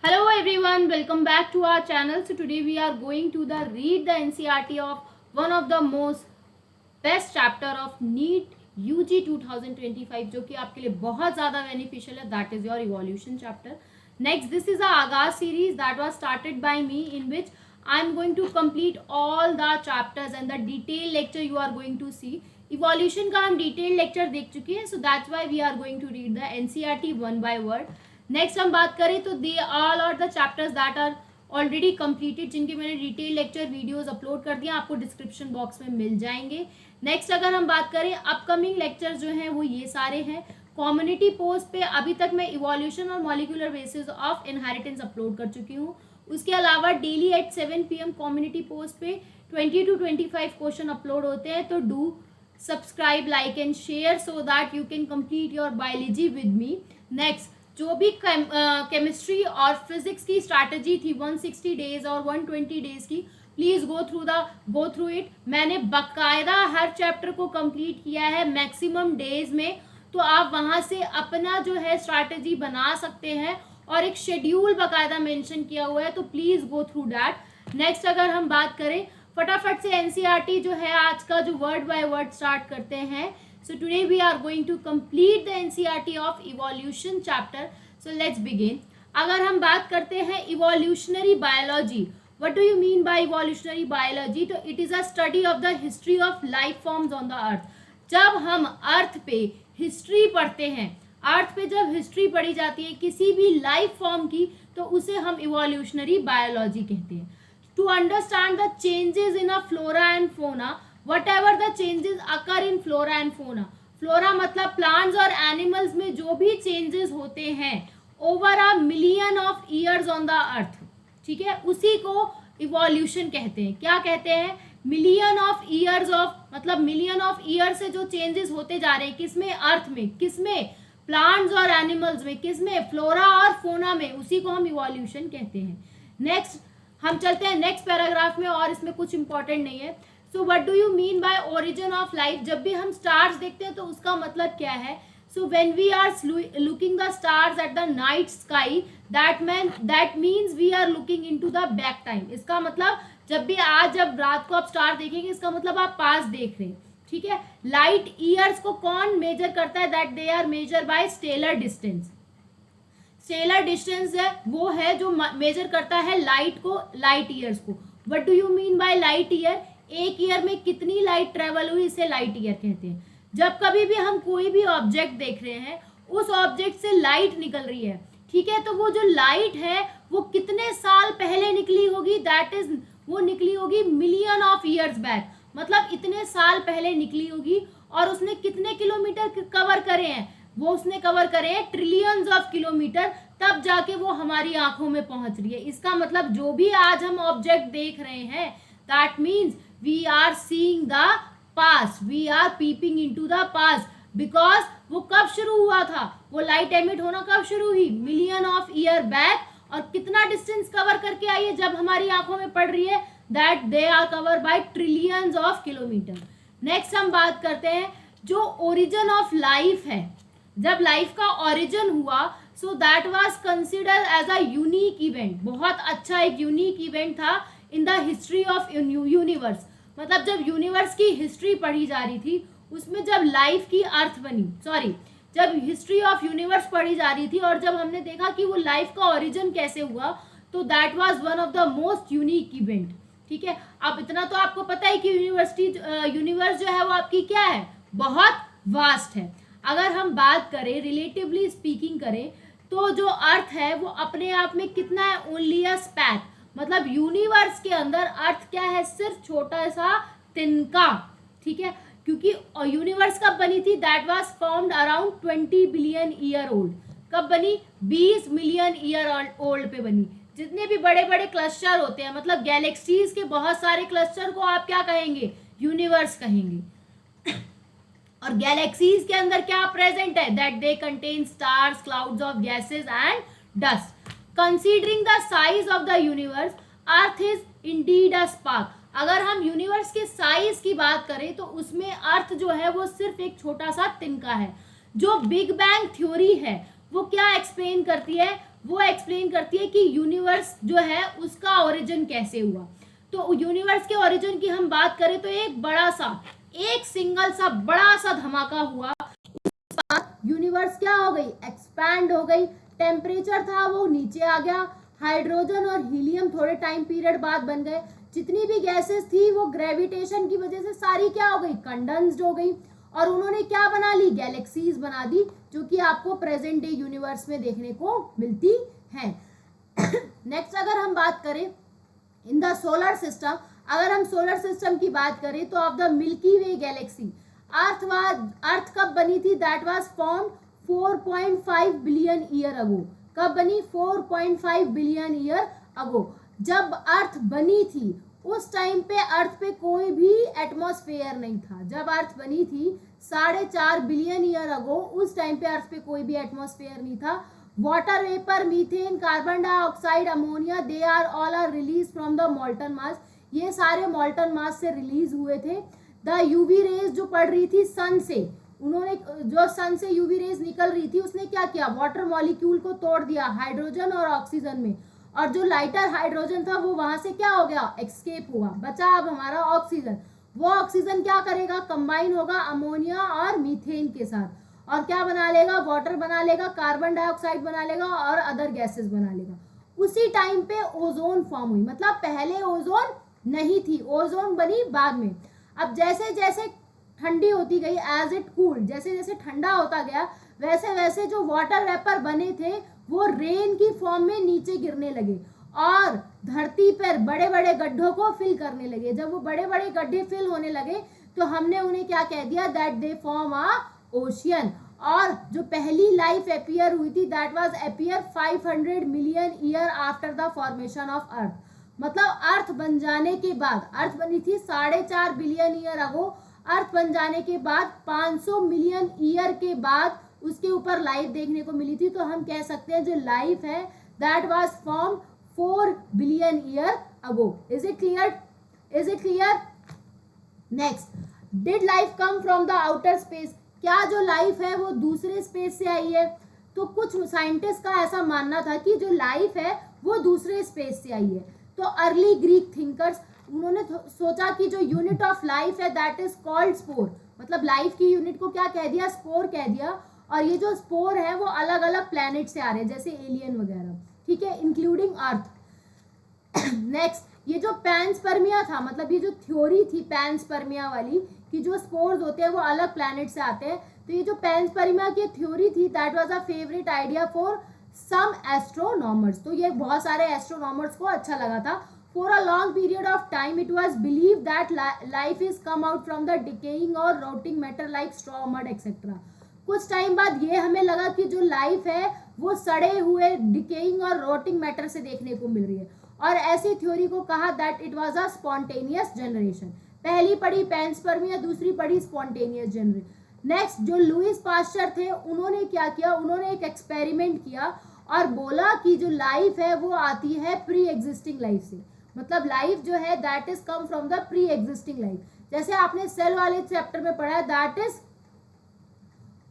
Hello everyone, welcome back to our channel. So today we are going to read the NCERT of one of the most best chapter of NEET UG 2025 जो कि आपके लिए बहुत ज़्यादा beneficial है. That is your evolution chapter. Next, this is a Agaz series that was started by me, in which I am going to complete all the chapters and the detailed lecture you are going to see. Evolution का हम detailed lecture देख चुके हैं, so that's why we are going to read the NCERT one by word. Next हम बात करें तो they all are the chapters that are already completed, जिनके मैंने डिटेल लेक्चर वीडियोस अपलोड कर दिया, आपको डिस्क्रिप्शन बॉक्स में मिल जाएंगे. नेक्स्ट अगर हम बात करें अपकमिंग लेक्चर्स जो हैं वो ये सारे हैं. कम्युनिटी पोस्ट पे अभी तक मैं इवोल्यूशन और molecular basis of inheritance upload कर चुकी हूँ. उसके अलावा daily at 7 PM community post पे 20 to 25 क्वेश्चन अपलोड होते हैं. तो do subscribe, like and share so that you can complete your biology with me. Next, जो भी केमिस्ट्री और फिजिक्स की स्ट्रैटेजी थी 160 डेज और 120 डेज की, प्लीज़ गो थ्रू इट. मैंने बकायदा हर चैप्टर को कंप्लीट किया है मैक्सिमम डेज में, तो आप वहाँ से अपना जो है स्ट्रैटेजी बना सकते हैं और एक शेड्यूल बकायदा मेंशन किया हुआ है, तो please go through that. Next अगर हम बात करें फटाफट से एनसीईआरटी जो है आज का जो वर्ड बाय वर्ड स्टार्ट करते हैं. So today we are going to complete the NCERT of evolution chapter. So let's begin. अगर हम बात करते हैं evolutionary biology, what do you mean by evolutionary biology? तो it is a study of the history of life forms on the earth. जब हम अर्थ पे history पढ़ते हैं, अर्थ पे जब हिस्ट्री पढ़ी जाती है किसी भी लाइफ फॉर्म की, तो उसे हम इवोल्यूशनरी बायोलॉजी कहते हैं. To understand the changes in a flora and fauna, whatever the changes occur in flora and fauna. Flora मतलब प्लांट्स और एनिमल्स में जो भी चेंजेस होते हैं over a million of years on the earth, ठीक है, उसी को इवोल्यूशन कहते हैं. क्या कहते हैं? मिलियन ऑफ ईयर्स ऑफ, मतलब मिलियन ऑफ ईयर से जो चेंजेस होते जा रहे हैं, किसमें? अर्थ में. किसमें? प्लांट्स और एनिमल्स में. किसमें? फ्लोरा और फोना में. उसी को हम इवोल्यूशन कहते हैं. नेक्स्ट हम चलते हैं नेक्स्ट पैराग्राफ में, और इसमें कुछ इंपॉर्टेंट नहीं है. So what do you mean bye origin of life? जब भी हम स्टार्स देखते हैं तो उसका मतलब क्या है? So when we are looking the stars at the night sky, that means we are looking into the back time. इसका मतलब जब रात को आप स्टार देखेंगे, इसका मतलब आप पास देख रहे हैं, ठीक है. लाइट ईयर्स को कौन मेजर करता है? That they are measure by stellar distance. Stellar distance है वो है जो मेजर करता है लाइट को, लाइट ईयर्स को. What do you mean by light year? एक ईयर में कितनी लाइट ट्रेवल हुई, इसे लाइट ईयर कहते हैं. जब कभी भी हम कोई भी ऑब्जेक्ट देख रहे हैं, उस ऑब्जेक्ट से लाइट निकल रही है, ठीक है, तो वो जो लाइट है वो कितने साल पहले निकली होगी? दैट इज, वो निकली होगी मिलियन ऑफ ईयर्स बैक. मतलब इतने साल पहले निकली होगी. और उसने कितने किलोमीटर कवर करे हैं? वो उसने कवर करे हैं ट्रिलियंस ऑफ किलोमीटर, तब जाके वो हमारी आंखों में पहुंच रही है. इसका मतलब जो भी आज हम ऑब्जेक्ट देख रहे हैं, that means we are seeing the past, we are peeping into the past, because वो कब शुरू हुआ था? वो लाइट एमिट होना कब शुरू हुई? Million of year back. और कितना डिस्टेंस कवर करके आई है जब हमारी आंखों में पड़ रही है? That they are cover by trillions of kilometre. Next हम बात करते हैं जो ओरिजिन ऑफ लाइफ है. जब लाइफ का ओरिजिन हुआ, so that was considered as a unique event. बहुत अच्छा एक यूनिक इवेंट था in the history of universe. मतलब जब यूनिवर्स की हिस्ट्री पढ़ी जा रही थी, उसमें जब लाइफ की अर्थ बनी, जब हिस्ट्री ऑफ यूनिवर्स पढ़ी जा रही थी और जब हमने देखा कि वो लाइफ का ओरिजिन कैसे हुआ, तो that was one of the most unique event, ठीक है. अब इतना तो आपको पता है कि यूनिवर्स जो है वो आपकी क्या है? बहुत वास्ट है. अगर हम बात करें, रिलेटिवली स्पीकिंग करें, तो जो अर्थ है वो अपने आप में कितना है? ओनली अ स्पैक. मतलब यूनिवर्स के अंदर अर्थ क्या है? सिर्फ छोटा सा तिनका, ठीक है. क्योंकि यूनिवर्स कब बनी थी? That was formed around 20 billion year old. कब बनी? 20 मिलियन ईयर ओल्ड पे बनी. जितने भी बड़े बड़े क्लस्टर होते हैं, मतलब गैलेक्सीज के बहुत सारे क्लस्टर को आप क्या कहेंगे? यूनिवर्स कहेंगे. और गैलेक्सीज के अंदर क्या प्रेजेंट है? That they contain stars, clouds of gases and dust. Considering the size of the universe, Earth is indeed a spark. अगर हम यूनिवर्स के साइज की बात करें तो उसमें अर्थ जो है वो सिर्फ एक छोटा सा तिनका है. जो बिग बैंग थ्योरी है वो क्या एक्सप्लेन करती है? वो एक्सप्लेन करती है कि यूनिवर्स जो है उसका ओरिजिन कैसे हुआ। तो यूनिवर्स के ओरिजिन की हम बात करें तो एक सिंगल सा बड़ा सा धमाका हुआ, यूनिवर्स क्या हो गई, एक्सपैंड हो गई, टेम्परेचर था वो नीचे आ गया, हाइड्रोजन और हीलियम थोड़े टाइम पीरियड बाद बन गए, जितनी भी गैसेस थी वो ग्रेविटेशन की वजह से सारी क्या हो गई, कंडेंस्ड हो गई, और उन्होंने क्या बना ली, गैलेक्सीज बना दी, जो कि आपको प्रेजेंट डे यूनिवर्स में देखने को मिलती है। नेक्स्ट अगर हम बात करें इन द सोलर सिस्टम, अगर हम सोलर सिस्टम की बात करें तो of the milky way galaxy, earth कब बनी थी, that was found 4.5 billion year ago. कब बनी, 4.5 बिलियन ईयर अगो। जब अर्थ बनी थी उस टाइम पे अर्थ पे कोई भी एटमॉस्फेयर नहीं था। जब अर्थ बनी थी 4.5 बिलियन ईयर अगो, उस टाइम पे अर्थ पे कोई भी एटमॉस्फेयर नहीं था। Water vapour, methane, carbon dioxide, ammonia, they are all are release from the molten mass, ये सारे मॉल्टन मास से रिलीज हुए थे। द यूवी रेज जो पड़ रही थी सन से, उन्होंने जो सन से यूवी रेज निकल रही थी उसने क्या किया, वाटर मॉलिक्यूल को तोड़ दिया हाइड्रोजन और ऑक्सीजन में, और जो लाइटर हाइड्रोजन था वो वहां से क्या हो गया, एक्सकेप हुआ, बचा अब हमारा ऑक्सीजन। वो ऑक्सीजन क्या करेगा, कंबाइन होगा अमोनिया और मीथेन के साथ, और क्या बना लेगा, वाटर बना लेगा, कार्बन डाइऑक्साइड बना लेगा और अदर गैसेस बना लेगा। उसी टाइम पे ओजोन फॉर्म हुई, मतलब पहले ओजोन नहीं थी, ओजोन बनी बाद में। अब जैसे जैसे ठंडी होती गई, एज इट कूल, जैसे जैसे ठंडा होता गया, वैसे वैसे जो वाटर वेपर बने थे वो रेन की फॉर्म में नीचे गिरने लगे और धरती पर बड़े बड़े गड्ढों को फिल करने लगे। जब वो बड़े बड़े गड्ढे फिल होने लगे तो हमने उन्हें क्या कह दिया, that they form a ocean. और जो पहली लाइफ अपीयर हुई थी, that was appear 500 million year after the formation of earth. मतलब अर्थ बन जाने के बाद, अर्थ बनी थी 4.5 बिलियन ईयर अगो, अर्थ बन जाने के बाद 500 मिलियन ईयर के बाद उसके ऊपर लाइफ देखने को मिली थी। तो हम कह सकते हैं जो लाइफ है that was form 4 billion year ago. Is it clear, is it clear? Next, did life come from the outer space, क्या जो लाइफ है वो दूसरे स्पेस से आई है? तो कुछ साइंटिस्ट का ऐसा मानना था कि जो लाइफ है वो दूसरे स्पेस से आई है। तो अर्ली ग्रीक थिंकर्स, उन्होंने सोचा कि जो यूनिट ऑफ लाइफ है दैट इज कॉल्ड स्पोर, मतलब लाइफ की यूनिट को क्या कह दिया, स्पोर कह दिया। और ये जो स्पोर है वो अलग अलग प्लैनेट से आ रहे हैं, जैसे एलियन वगैरह, ठीक है, इंक्लूडिंग अर्थ। नेक्स्ट, ये जो पैनस्पर्मिया था, मतलब ये जो थ्योरी थी पैनस्पर्मिया वाली कि जो स्पोर्स होते हैं वो अलग प्लैनेट से आते हैं, तो ये जो पैनस्पर्मिया की थ्योरी थी that was a favourite idea for some astronomers. तो ये बहुत सारे एस्ट्रोनॉमर्स को अच्छा लगा था। For a long period of time it was believe that life is come out from the decaying और rotting matter like straw, mud etcetera. कुछ टाइम बाद ये हमें लगा कि जो लाइफ है वो सड़े हुए डिकेइंग और रोटिंग मैटर से देखने को मिल रही है, और ऐसी थ्योरी को कहा that it was a spontaneous generation. पहली पढ़ी पैनस्पर्मिया, दूसरी पढ़ी स्पॉन्टेनियस जनरेशन। नेक्स्ट, जो लुईस पास्चर थे उन्होंने क्या किया, उन्होंने एक एक्सपेरिमेंट किया और बोला कि जो लाइफ है वो आती है प्री एग्जिस्टिंग लाइफ से, मतलब लाइफ जो है that is come from the pre existing life. जैसे आपने सेल वाले चैप्टर में पढ़ा है that is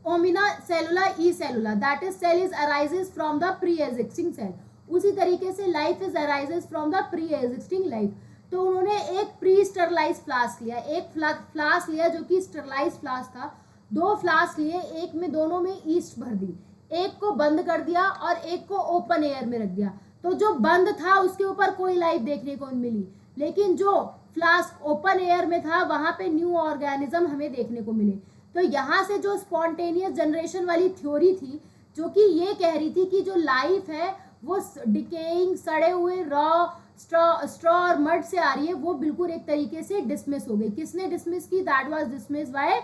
omnis cellula e cellula, that is cell is arises from the pre existing cell. उसी तरीके से life is arises from the pre existing life. तो उन्होंने एक प्री स्टरलाइज फ्लास्क लिया, एक फ्लास्क लिया जो कि स्टरलाइज फ्लास्क था, दो फ्लास्क लिए, एक में दोनों में ईस्ट भर दी, एक को बंद कर दिया और एक को ओपन एयर में रख दिया। तो जो बंद था उसके ऊपर कोई लाइफ देखने को मिली, लेकिन जो फ्लास्क ओपन एयर में था वहां पे न्यू ऑर्गेनिज्म हमें देखने को मिले। तो यहाँ से जो स्पॉन्टेनियस जनरेशन वाली थ्योरी थी जो कि ये कह रही थी कि जो लाइफ है वो डिकेइंग, सड़े हुए रॉ स्ट्रॉ और मड से आ रही है, वो बिल्कुल एक तरीके से डिसमिस हो गई। किसने डिसमिस की, that was dismiss by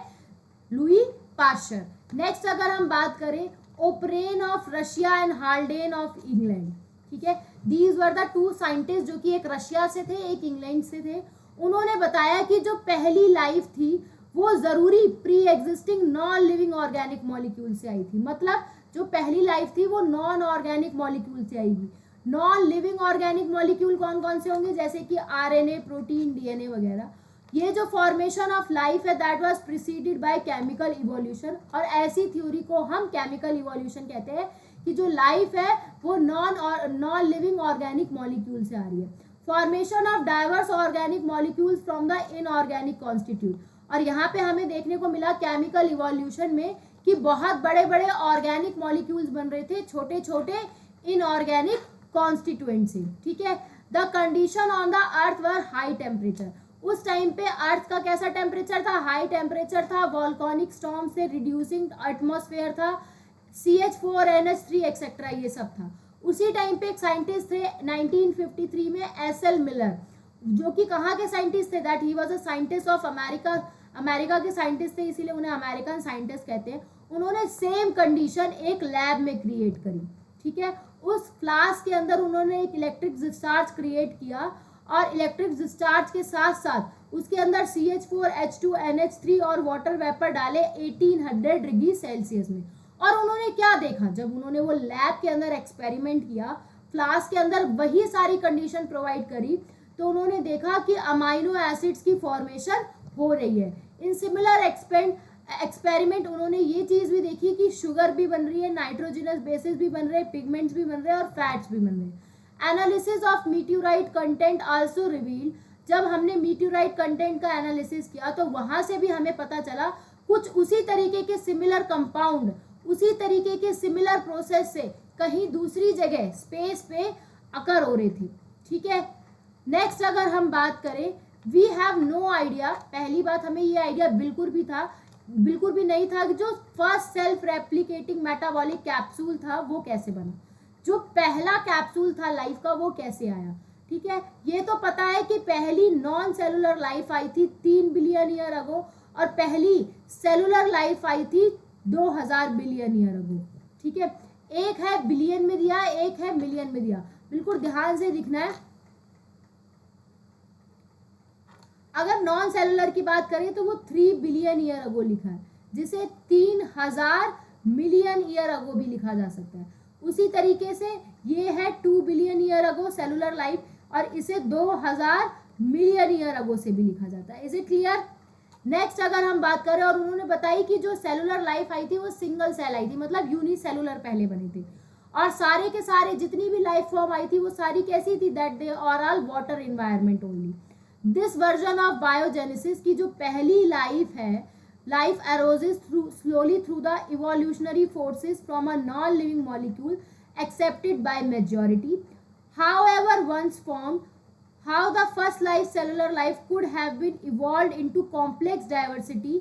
Louis Pasteur. Next अगर हम बात करें Oparin of Russia and Haldane of England, ठीक है, these were the two scientist जो कि एक रशिया से थे एक इंग्लैंड से थे। उन्होंने बताया कि जो पहली लाइफ थी वो जरूरी pre existing non living organic molecule से आई थी, मतलब जो पहली लाइफ थी वो नॉन ऑर्गेनिक मॉलिक्यूल से आएगी। नॉन लिविंग ऑर्गेनिक मॉलिक्यूल कौन कौन से होंगे, जैसे कि आरएनए, प्रोटीन, डीएनए वगैरह। ये जो फॉर्मेशन ऑफ लाइफ है that was preceded by chemical evolution, और ऐसी थ्योरी को हम केमिकल इवोल्यूशन कहते हैं कि जो लाइफ है वो नॉन लिविंग ऑर्गेनिक मॉलिक्यूल से आ रही है। Formation of diverse organic molecules from the inorganic constitute, और यहाँ पे हमें देखने को मिला केमिकल इवोल्यूशन में कि बहुत बड़े बड़े ऑर्गेनिक मॉलिक्यूल्स बन रहे थे छोटे छोटे इनऑर्गेनिक कॉन्स्टिट्यूएंट से, ठीक है। The condition on the earth were high temperature, उस टाइम पे अर्थ का कैसा टेम्परेचर था, हाई टेम्परेचर था, वॉल्केनिक स्टॉर्म से रिड्यूसिंग एटमॉस्फेयर था, CH4NH3 एक्सेट्रा ये सब था। उसी टाइम पे एक साइंटिस्ट थे 1953 में SL मिलर, जो कि कहाँ के साइंटिस्ट थे, that he was a scientist of America, America के साइंटिस्ट थे इसीलिए उन्हें अमेरिकन साइंटिस्ट कहते हैं। उन्होंने सेम कंडीशन एक लैब में क्रिएट करी, ठीक है। उस फ्लास्क के अंदर उन्होंने एक इलेक्ट्रिक डिस्चार्ज क्रिएट किया और इलेक्ट्रिक डिस्चार्ज के साथ साथ उसके अंदर CH4H2NH3 और वाटर वेपर डाले 1800 डिग्री सेल्सियस में। और उन्होंने क्या देखा, जब उन्होंने वो लैब के अंदर एक्सपेरिमेंट किया, फ्लास्क के अंदर वही सारी कंडीशन प्रोवाइड करी, तो उन्होंने देखा कि अमाइनो एसिड्स की फॉर्मेशन हो रही है। इन सिमिलर एक्सपेरिमेंट उन्होंने ये चीज़ भी देखी कि शुगर भी बन रही है, नाइट्रोजनस बेसिस भी बन रहे हैं, पिगमेंट्स भी बन रहे हैं और फैट्स भी बन रहे हैं। Analysis of meteorite content also reveal, जब हमने मीटियोराइट कंटेंट का एनालिसिस किया तो वहाँ से भी हमें पता चला कुछ उसी तरीके के सिमिलर कंपाउंड, उसी तरीके के सिमिलर प्रोसेस से कहीं दूसरी जगह स्पेस पे अकर हो रही थी, ठीक है। नेक्स्ट अगर हम बात करें, वी हैव नो आइडिया, पहली बात हमें ये आइडिया बिल्कुल भी नहीं था कि जो first self replicating metabolic capsule था वो कैसे बना, जो पहला कैप्सूल था लाइफ का वो कैसे आया, ठीक है। ये तो पता है कि पहली नॉन सेलुलर लाइफ आई थी 3 बिलियन ईयर अगो और पहली सेलुलर लाइफ आई थी 2000 बिलियन ईयर अगो, ठीक है। एक है बिलियन में दिया, एक है मिलियन में दिया, बिल्कुल ध्यान से दिखना है। अगर नॉन सेलुलर की बात करें तो वो 3 बिलियन ईयर अगो लिखा है, जिसे 3000 मिलियन ईयर अगो भी लिखा जा सकता है। उसी तरीके से ये है 2 बिलियन ईयर अगो सेलुलर लाइफ, और इसे 2000 मिलियन ईयर अगो से भी लिखा जाता है। Is it clear? नेक्स्ट अगर हम बात करें, और उन्होंने बताई कि जो सेलुलर लाइफ आई थी वो सिंगल सेल आई थी, मतलब यूनिसेलुलर पहले बने थे, और सारे के सारे जितनी भी लाइफ फॉर्म आई थी वो सारी कैसी थी, that they are all water environment only. This version of biogenesis की जो पहली लाइफ है, life arises slowly through the evolutionary forces from a non living molecule accepted by majority, however once formed, how the first life cellular life could have been evolved into complex diversity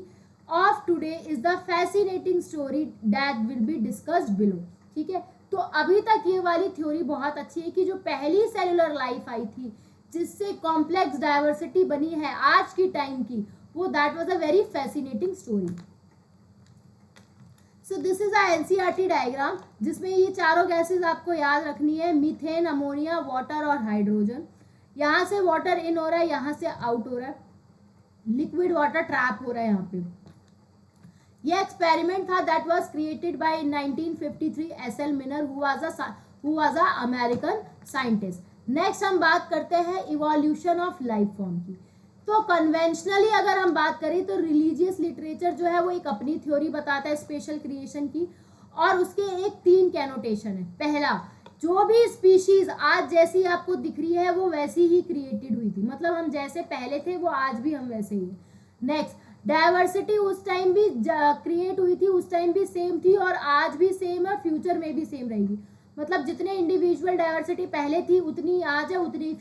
of today is the fascinating story that will be discussed below, ठीक है। तो अभी तक ये वाली theory बहुत अच्छी है कि जो पहली सेलुलर लाइफ आई थी जिससे कॉम्प्लेक्स डाइवर्सिटी बनी है आज की टाइम की, वो that was a very fascinating story. So this is a NCERT diagram जिसमें ये चारों गैसेस आपको याद रखनी है, मीथेन, अमोनिया, वाटर और हाइड्रोजन। यहाँ से वाटर इन हो रहा है, यहाँ से आउट हो रहा है, लिक्विड वाटर ट्रैप हो रहा है यहाँ पे। ये एक्सपेरिमेंट था that was created by 1953 S L Miller who was a American scientist. Next हम बात करते हैं इवोल्यूशन ऑफ लाइफ फॉर्म की। तो कन्वेंशनली अगर हम बात करें तो रिलीजियस लिटरेचर जो है वो एक अपनी थ्योरी बताता है स्पेशल क्रिएशन की, और उसके एक 3 कैनोटेशन है। पहला, जो भी स्पीशीज आज जैसी आपको दिख रही है वो वैसी ही क्रिएटेड हुई थी, मतलब हम जैसे पहले थे वो आज भी हम वैसे ही। नेक्स्ट, डाइवर्सिटी उस टाइम भी क्रिएट हुई थी, उस टाइम भी सेम थी और आज भी सेम है, फ्यूचर में भी सेम रहेगी। मतलब जितने इंडिविजुअल डाइवर्सिटी पहले थी उतनी आज है, उतनी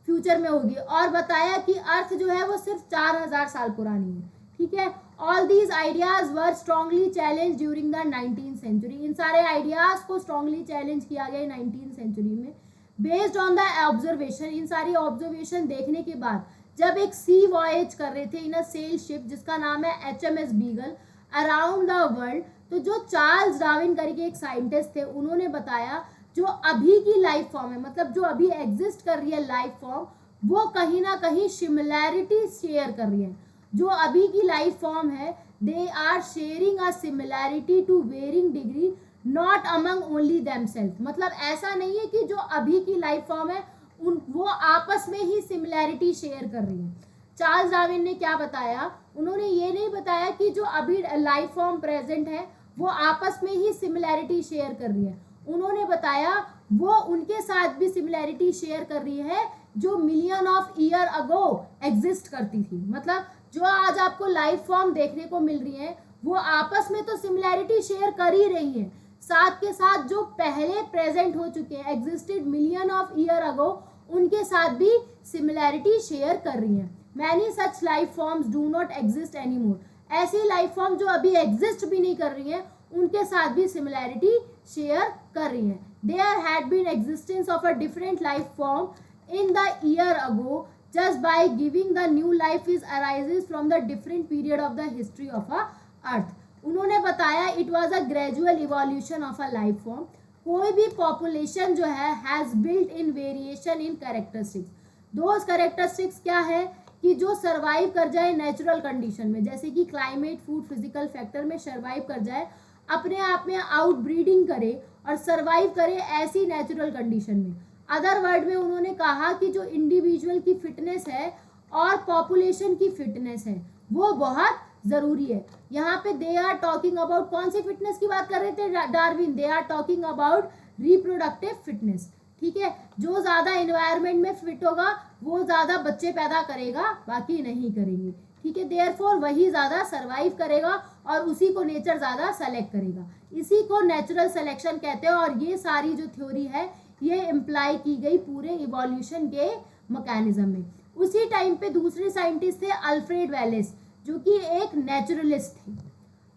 फ्यूचर में होगी। और बताया कि अर्थ जो है वो सिर्फ 4000 साल पुरानी है, ठीक है। All these ideas were strongly challenge during the 19th century. इन सारे आइडियाज को स्ट्रांगली चैलेंज किया गया 19th सेंचुरी में, बेस्ड ऑन द ऑब्जर्वेशन। इन सारी ऑब्जर्वेशन देखने के बाद जब एक सी वॉयज कर रहे थे इन अ सेल शिप जिसका नाम है HMS beagle around the world, तो जो चार्ल्स डार्विन करके एक साइंटिस्ट थे उन्होंने बताया जो अभी की लाइफ फॉर्म है, मतलब जो अभी एग्जिस्ट कर रही है लाइफ फॉर्म, वो कहीं ना कहीं सिमिलैरिटी शेयर कर रही है। जो अभी की लाइफ फॉर्म है they are sharing a similarity to varying degree, not among only themself. मतलब ऐसा नहीं है कि जो अभी की लाइफ फॉर्म है वो आपस में ही सिमिलैरिटी शेयर कर रही है। चार्ल्स डार्विन ने क्या बताया, उन्होंने ये नहीं बताया कि जो अभी लाइफ फॉर्म प्रेजेंट है वो आपस में ही सिमिलैरिटी शेयर कर रही है। उन्होंने बताया वो उनके साथ भी सिमिलैरिटी शेयर कर रही है जो million of year ago exist करती थी। मतलब जो आज आपको लाइफ फॉर्म देखने को मिल रही है वो आपस में तो सिमिलैरिटी शेयर कर ही रही हैं, साथ के साथ जो पहले प्रेजेंट हो चुके हैं, existed million of year ago, उनके साथ भी सिमिलैरिटी शेयर कर रही हैं। Many such life forms do not exist anymore, ऐसी लाइफ फॉर्म जो अभी एग्जिस्ट भी नहीं कर रही हैं उनके साथ भी सिमिलैरिटी शेयर कर रही हैं। There had been existence of a different life form in the year ago, just by giving the new life is arises from the different period of the history of a earth। उन्होंने बताया it was a gradual evolution of a life form. कोई भी population जो है has built in variation in characteristics. Those characteristics क्या है कि जो सर्वाइव कर जाए नेचुरल कंडीशन में, जैसे कि क्लाइमेट, फूड, फिजिकल फैक्टर में सर्वाइव कर जाए, अपने आप में आउट ब्रीडिंग करे और सर्वाइव करे ऐसी नेचुरल कंडीशन में। अदर वर्ड में उन्होंने कहा कि जो इंडिविजुअल की फिटनेस है और पॉपुलेशन की फिटनेस है वो बहुत जरूरी है। यहाँ पे दे आर टॉकिंग अबाउट कौन सी फिटनेस की बात कर रहे थे Darwin? They are talking about reproductive fitness. ठीक है, जो ज्यादा एनवायरमेंट में फिट होगा वो ज्यादा बच्चे पैदा करेगा, बाकी नहीं करेंगे। ठीक है, देयरफॉर वही ज्यादा सरवाइव करेगा और उसी को नेचर ज्यादा सेलेक्ट करेगा। इसी को नेचुरल सिलेक्शन कहते हैं। और ये सारी जो थ्योरी है ये इम्प्लाई की गई पूरे इवोल्यूशन के मैकेनिज्म में। उसी टाइम पे दूसरे साइंटिस्ट थे अल्फ्रेड वेलेस, जो कि एक नेचुरलिस्ट थे,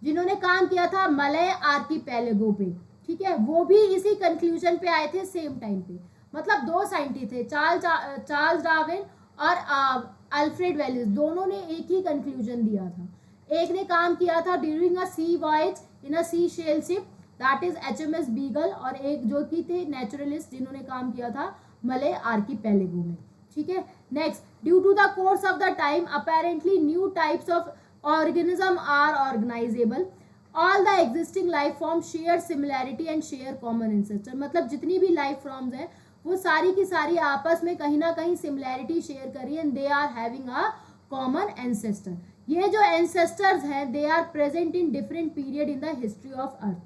जिन्होंने काम किया था मलय आर्कीपेलागो पे। ठीक है, वो भी इसी कंक्लूजन पे आए थे सेम टाइम पे। मतलब दो साइंटिस्ट थे, चार्ल्स डार्विन और अल्फ्रेड वेलेस, दोनों ने एक ही कंक्लूजन दिया था। एक ने काम किया था during a sea voyage in a sea shell ship, that is HMS Beagle, और एक जो कि थे नेचुरलिस्ट जिन्होंने काम किया था मलय आर्कीपेलागो में। ठीक है, next, due to the course of the time apparently new types of organism are organisable, all the existing life form share similarity and share common ancestor. मतलब जितनी भी लाइफ फॉर्म्स हैं वो सारी की सारी आपस में कहीं ना कहीं सिमिलैरिटी शेयर कर रही है, they are having a common ancestor. ये जो एंसेस्टर्स हैं they are present in different period in the history of earth.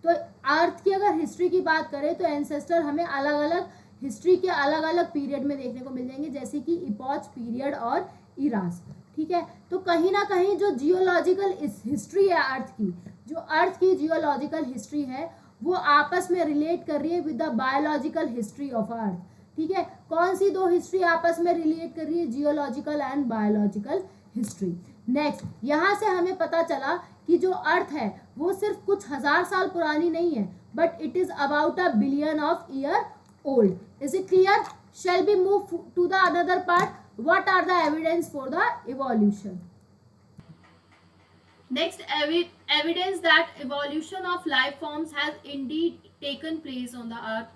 तो अर्थ की अगर हिस्ट्री की बात करें तो एंसेस्टर हमें अलग अलग हिस्ट्री के अलग अलग पीरियड में देखने को मिल जाएंगे, जैसे कि इपॉच पीरियड और इरास। ठीक है, तो कहीं ना कहीं जो जियोलॉजिकल हिस्ट्री है अर्थ की, जो अर्थ की जियोलॉजिकल हिस्ट्री है वो आपस में रिलेट कर रही है with the biological history of earth. ठीक है, कौन सी दो हिस्ट्री आपस में रिलेट कर रही है? Geological and biological history. Next, यहाँ से हमें पता चला कि जो अर्थ है वो सिर्फ कुछ हजार साल पुरानी नहीं है, but it is about a billion of year old. Is it clear? Shall be move to the another part, what are the evidence for the evolution? Next, evidence that evolution of life forms has indeed taken place on the earth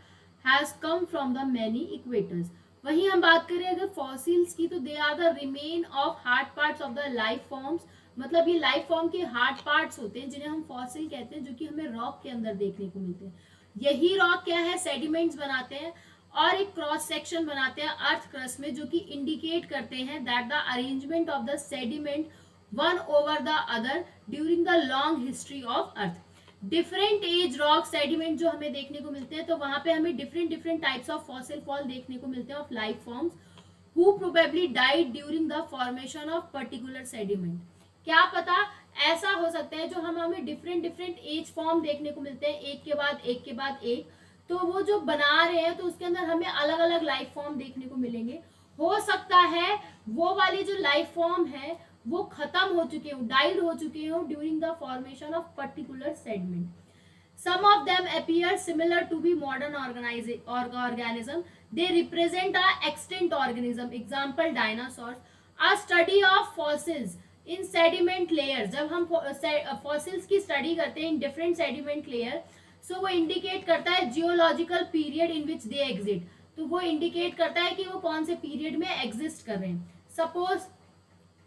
has come from the many equators। वहीं हम बात करें अगर fossils की तो they are the remain of hard parts of the life forms. मतलब ये life form के हार्ड पार्ट्स होते हैं जिन्हें हम फॉसिल कहते हैं, जो कि हमें रॉक के अंदर देखने को मिलते हैं। यही रॉक क्या है? सेडिमेंट्स बनाते हैं और एक क्रॉस सेक्शन बनाते हैं अर्थ क्रस्ट में, जो कि इंडिकेट करते हैं that the arrangement of the sediment one over the other during the long history of earth। Different age rock sediment जो हमें देखने को मिलते हैं, तो वहां पे हमें different types of fossil fall देखने को मिलते हैं of life forms who probably died during the formation of particular sediment. क्या पता ऐसा हो सकता है जो हमें डिफरेंट एज फॉर्म देखने को मिलते हैं, एक के बाद एक के बाद एक, तो वो जो बना रहे हैं तो उसके अंदर हमें अलग अलग लाइफ फॉर्म देखने को मिलेंगे। हो सकता है वो वाली जो लाइफ फॉर्म है वो खत्म हो चुके हो, डाइड हो चुके हो during the formation of particular sediment. Some of them appear similar to be modern organism. They represent a extinct organism. Example, dinosaurs. A study of fossils in sediment layers. जब हम fossils की study करते हैं in different sediment layer, so वो indicate करता है geological period in which they exist. तो वो indicate करता है कि वो कौन से period में exist कर रहे हैं। Suppose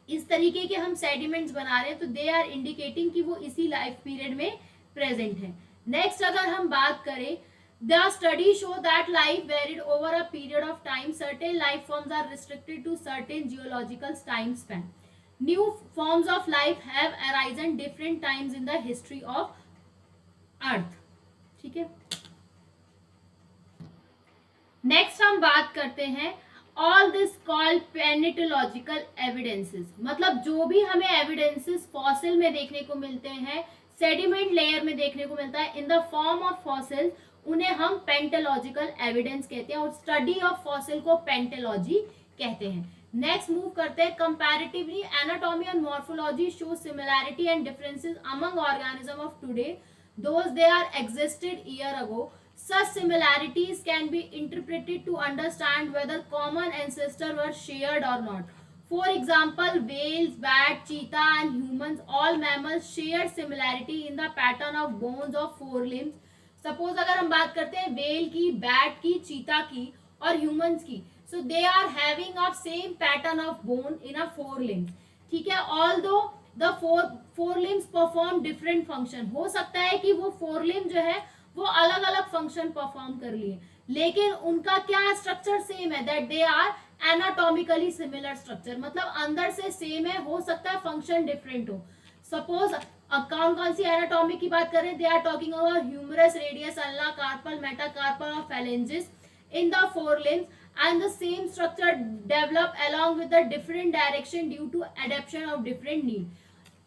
इस तरीके के हम सेडिमेंट्स बना रहे हैं तो दे आर इंडिकेटिंग कि वो इसी लाइफ पीरियड में प्रेजेंट है। नेक्स्ट, अगर हम बात करें, the study show that life varied over a period of time. Certain life forms are restricted to certain geological time span. New forms of life have arisen different times in the history of earth. ठीक है, next हम बात करते हैं all this called paleontological evidences, मतलब जो भी हमें एविडेंसेस फॉसिल में देखने को मिलते हैं, सेडिमेंट लेयर में देखने को मिलता है in the form of fossil, उन्हें हम पेंटोलॉजिकल एविडेंस कहते हैं और स्टडी ऑफ फॉसिल को पेंटोलॉजी कहते हैं। नेक्स्ट मूव करते हैं, comparatively anatomy and morphology show similarity and differences among organism of today those they are existed year ago. Such similarities can be interpreted to understand whether common ancestors were shared or not. For example, whales, bat, cheetah and humans, all mammals share similarity in the pattern of bones of forelimbs. Suppose अगर हम बात करते हैं whale की, bat की, cheetah की और humans की, so they are having a same pattern of bone in a forelimbs. ठीक है, although the forelimbs perform different function, हो सकता है कि वो forelimb जो है वो अलग अलग फंक्शन परफॉर्म कर लिए, लेकिन उनका क्या स्ट्रक्चर सेम है, that they are anatomically similar structure, मतलब अंदर से सेम है, हो सकता है फंक्शन डिफरेंट हो। सपोज कौन सी एनाटॉमी की बात करें, they are talking about humerus, radius, ulna, carpal, metacarpal और phalanges in the forelimbs and the same structure develop along with the different direction due to adaptation of different need.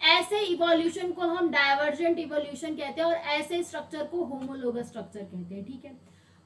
ऐसे evolution को हम divergent evolution कहते हैं और ऐसे structure को homologous structure कहते हैं। ठीक है,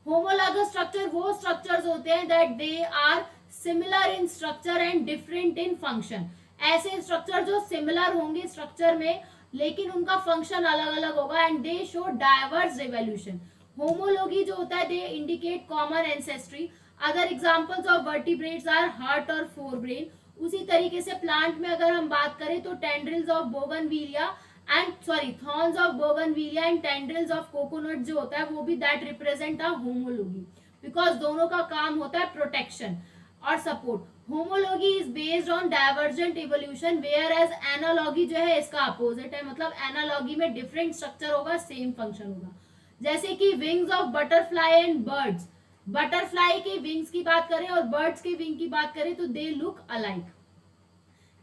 होमोलोगस स्ट्रक्चर वो स्ट्रक्चर्स होते हैं that they are similar in structure and different in function. ऐसे स्ट्रक्चर जो सिमिलर होंगे स्ट्रक्चर में लेकिन उनका फंक्शन अलग अलग होगा and they show diverse evolution. Homology जो होता है they indicate common ancestry. Other examples of vertebrates are heart और फोरब्रेन। उसी तरीके से प्लांट में अगर हम बात करें तो tendrils of bougainvillea and thorns of bougainvillea and tendrils of coconut जो होता है वो भी that represent a homology, because दोनों का काम होता है प्रोटेक्शन और support. Homology is based on divergent evolution, where as analogy जो है इसका अपोजिट है, मतलब एनालॉगी में डिफरेंट स्ट्रक्चर होगा, सेम फंक्शन होगा। जैसे कि wings of butterfly and birds, butterfly के विंग्स की बात करें और बर्ड्स के विंग की बात करें तो दे लुक अलाइक।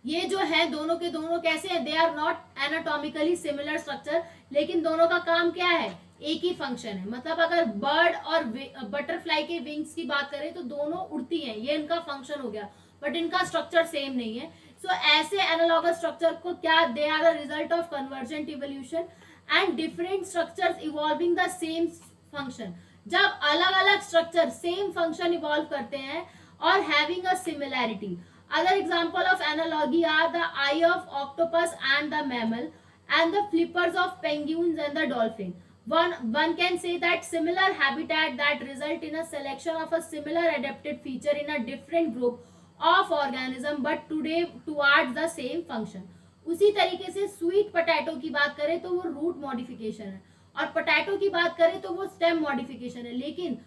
ये जो है दोनों के दोनों कैसे हैं, they are not anatomically similar structure, लेकिन दोनों का काम क्या है, एक ही फंक्शन है। मतलब अगर बर्ड और बटरफ्लाई के विंग्स की बात करें तो दोनों उड़ती हैं, ये इनका फंक्शन हो गया, बट इनका स्ट्रक्चर सेम नहीं है। सो ऐसे एनालॉगस स्ट्रक्चर को क्या, they are the result of convergent evolution and different structures evolving the same function. जब अलग अलग स्ट्रक्चर सेम फंक्शन इवॉल्व करते हैं और having a similarity. Other example of analogy are the eye of octopus and the mammal and the flippers of penguins and the dolphin. One can say that similar habitat that result in a selection of a similar adapted feature in a different group of organism but today towards the same function. उसी तरीके से sweet potato की बात करें तो वो root modification है और पोटैटो की बात करें तो वो स्टेम मॉडिफिकेशन है, लेकिन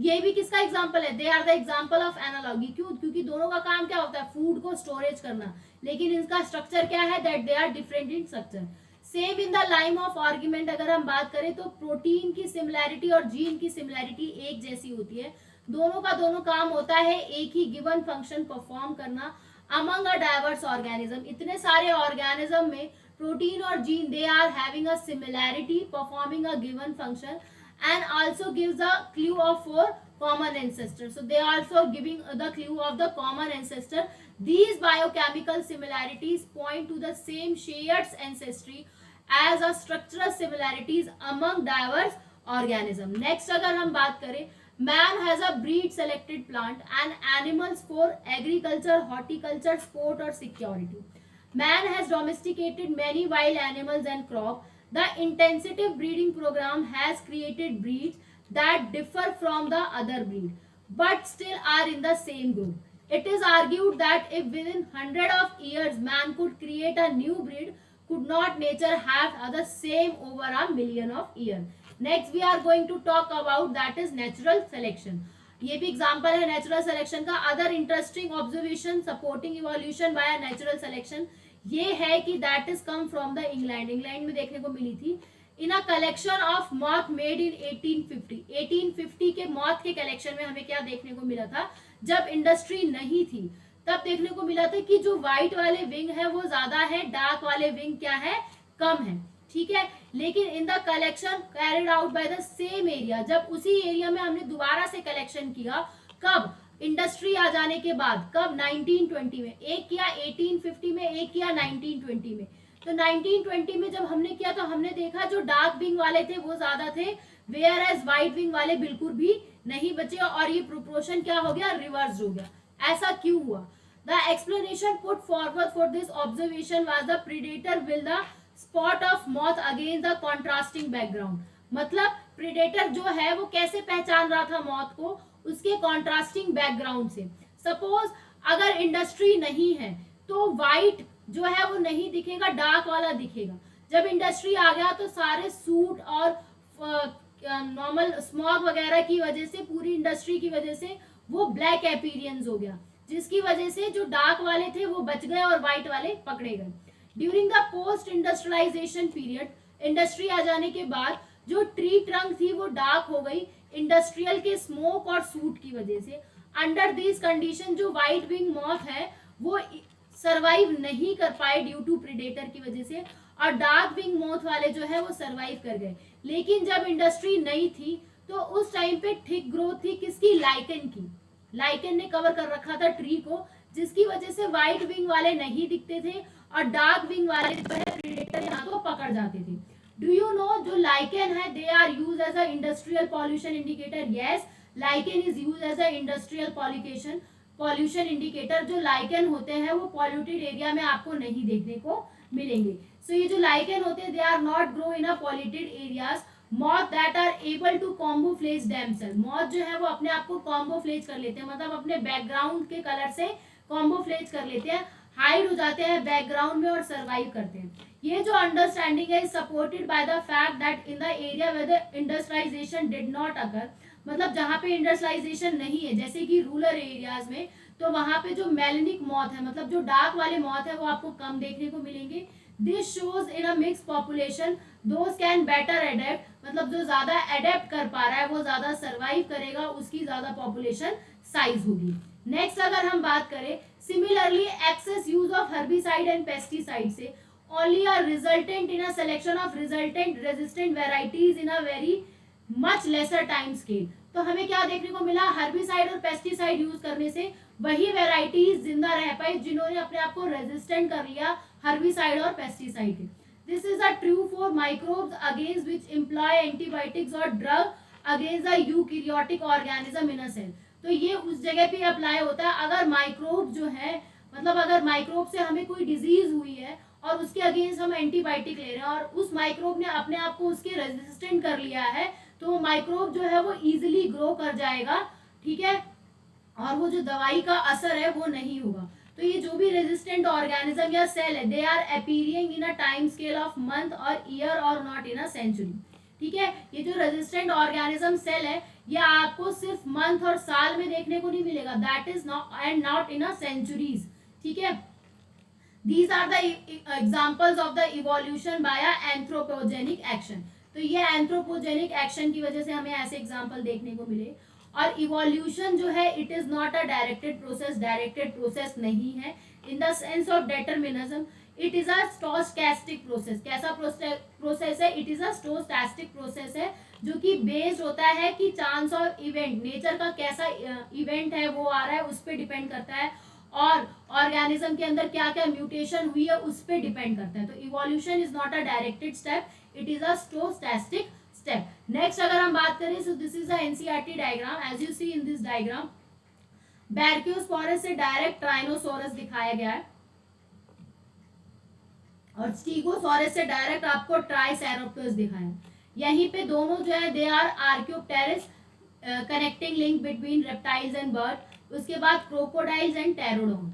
ये भी किसका एग्जांपल है, they are the example of analogy. क्यों, क्योंकि दोनों का काम क्या होता है, फूड को स्टोरेज करना, लेकिन इनका स्ट्रक्चर क्या है, that they are different in structure. Same in the line of argument अगर हम बात करें तो प्रोटीन की सिमिलैरिटी और जीन की सिमिलैरिटी एक जैसी होती है, दोनों का दोनों काम होता है एक ही गिवन फंक्शन परफॉर्म करना अमंग अ डाइवर्स ऑर्गेनिज्म। इतने सारे ऑर्गेनिज्म में प्रोटीन और gene they are having a similarity performing a given function and also gives a clue of for common ancestor. So they are also giving the clue of the common ancestor. These biochemical similarities point to the same shared ancestry as a structural similarities among diverse organism. Next अगर हम बात करें, man has a breed selected plant and animals for agriculture, horticulture, sport or security. Man has domesticated many wild animals and crop. The intensive breeding program has created breeds that differ from the other breed, but still are in the same group. It is argued that if within 100 of years man could create a new breed, could not nature have the same over a million of years? Next we are going to talk about that is natural selection. ये भी example है natural selection का। Other interesting observation supporting evolution by natural selection ये है कि that is come from the England, England में देखने को मिली थी in a collection of moth made in 1850। 1850 के मॉथ के कलेक्शन में हमें क्या देखने को मिला था, जब इंडस्ट्री नहीं थी तब देखने को मिला था कि जो व्हाइट वाले विंग है वो ज्यादा है, डार्क वाले विंग क्या है, कम है। ठीक है। लेकिन in the collection carried out by the same area, जब उसी एरिया में हमने दोबारा से कलेक्शन किया, कब, इंडस्ट्री आ जाने के बाद, कब, 1920 में एक किया, 1850 में एक किया, 1920 में। तो 1920 में जब हमने किया तो हमने देखा जो डार्क विंग वाले थे वो ज्यादा थे, वेयर एज व्हाइट विंग वाले बिल्कुल भी नहीं बचे, और ये प्रोपोर्शन क्या हो गया, रिवर्स हो गया। ऐसा क्यों हुआ? The explanation put forward for this observation was the predator will the spot of moth against the contrasting background. मतलब प्रीडेटर जो है वो कैसे पहचान रहा था मॉथ को, उसके कॉन्ट्रास्टिंग बैकग्राउंड से। सपोज अगर इंडस्ट्री नहीं है तो व्हाइट जो है वो नहीं दिखेगा, डार्क वाला दिखेगा। जब इंडस्ट्री आ गया तो सारे सूट और नॉर्मल स्मॉग वगैरह की वजह से, पूरी इंडस्ट्री की वजह से वो ब्लैक अपीयरेंस हो गया, जिसकी वजह से जो डार्क वाले थे वो बच गए और व्हाइट वाले पकड़े गए। During the post industrialisation period, industry आ जाने के बाद जो ट्री ट्रंक थी वो डार्क हो गई इंडस्ट्रियल के स्मोक और सूट की वजह से। अंडर दिस कंडीशन जो व्हाइट विंग मॉथ है वो सरवाइव नहीं कर पाए ड्यू टू प्रीडेटर की वजह से, और डार्क विंग मॉथ वाले जो है वो सरवाइव कर गए। लेकिन जब इंडस्ट्री नहीं थी तो उस टाइम पे थिक ग्रोथ थी किसकी, लाइकन की। लाइकन ने कवर कर रखा था ट्री को, जिसकी वजह से व्हाइट विंग वाले नहीं दिखते थे और डार्क विंग वाले जो है प्रीडेटर यहाँ को पकड़ जाते थे। डू यू नो जो लाइकन है they are use as a industrial pollution indicator. Yes, lichen is use as a industrial pollution indicator. जो लाइकन होते हैं वो पॉल्यूटेड एरिया में आपको नहीं देखने को मिलेंगे। सो ये जो लाइकन होते हैं they are not grow in a polluted areas. Moth that are able to camouflage themselves, moth जो है वो अपने आप को कॉम्बोफ्लेज कर लेते हैं, मतलब अपने बैकग्राउंड के कलर से कॉम्बोफ्लेज कर लेते हैं, हाइड हो जाते हैं बैकग्राउंड में और सर्वाइव करते हैं। ये जो अंडरस्टैंडिंग है supported by the fact that in the area where the industrialisation did not occur, मतलब जहाँ पे इंडस्ट्रियलाइजेशन नहीं है जैसे कि रूरल एरियाज में, तो वहां पे जो मेलेनिक मॉथ है, मतलब जो डार्क वाले मॉथ है वो आपको कम देखने को मिलेंगे। This shows in a mix population those can better adapt, मतलब जो ज्यादा एडेप्ट कर पा रहा है वो ज्यादा सर्वाइव करेगा, उसकी ज्यादा पॉपुलेशन साइज होगी। नेक्स्ट अगर हम बात करें, similarly excess use of herbicide and pesticide से only are resultant in a selection of resultant resistant varieties in a very much lesser time scale। तो हमें क्या देखने को मिला, हर्बिसाइड और पेस्टिसाइड यूज करने से वही वेराइटीज जिंदा रह पाई जिन्होंने अपने आप को रेजिस्टेंट कर लिया हर्बिसाइड और पेस्टिसाइड के। This is a true for microbes against which employ antibiotics और drug against the eukaryotic organism in a cell. तो ये उस जगह पे अप्लाई होता है अगर माइक्रोब जो है, मतलब अगर माइक्रोब से हमें कोई डिजीज हुई है और उसके अगेंस्ट हम एंटीबायोटिक ले रहे हैं और उस माइक्रोब ने अपने आप को उसके रेजिस्टेंट कर लिया है, तो वो माइक्रोब जो है वो इजीली ग्रो कर जाएगा, ठीक है, और वो जो दवाई का असर है वो नहीं होगा। तो ये जो भी रेजिस्टेंट ऑर्गेनिज्म या सेल है they are appearing in a time scale of month और ईयर और नॉट इन अ सेंचुरी। ठीक है, ये जो रेजिस्टेंट ऑर्गेनिज्म सेल है ये आपको सिर्फ मंथ और साल में देखने को नहीं मिलेगा, that is not and not in a centuries. ठीक है, These are the examples of the evolution by a anthropogenic action। तो ये एंथ्रोपोजेनिक एक्शन की वजह से हमें ऐसे एग्जाम्पल देखने को मिले। और इवोल्यूशन जो है it is not a directed process, directed process नहीं है in the sense of determinism, it is a stochastic process. कैसा प्रोसेस है, it is a stochastic process है जो कि बेस्ड होता है कि चांस ऑफ इवेंट, नेचर का कैसा इवेंट है वो आ रहा है उस पर डिपेंड करता है, और ऑर्गेनिज्म के अंदर क्या क्या म्यूटेशन हुई है उस पर डिपेंड करता है। तो evolution is not a directed step, it is a stochastic step. Next अगर हम बात करें, so this is the NCERT diagram. As you see in this diagram brachiosaurus से डायरेक्ट ट्राइनोसोरस दिखाया गया है और स्टीगोसॉरस से डायरेक्ट आपको ट्राइसेरोप्टर्स दिखाया है। यहीं पे दोनों जो है they are archaeopteryx, connecting link between reptiles and bird. उसके बाद क्रोकोडाइल्स एंड टेरोडोन।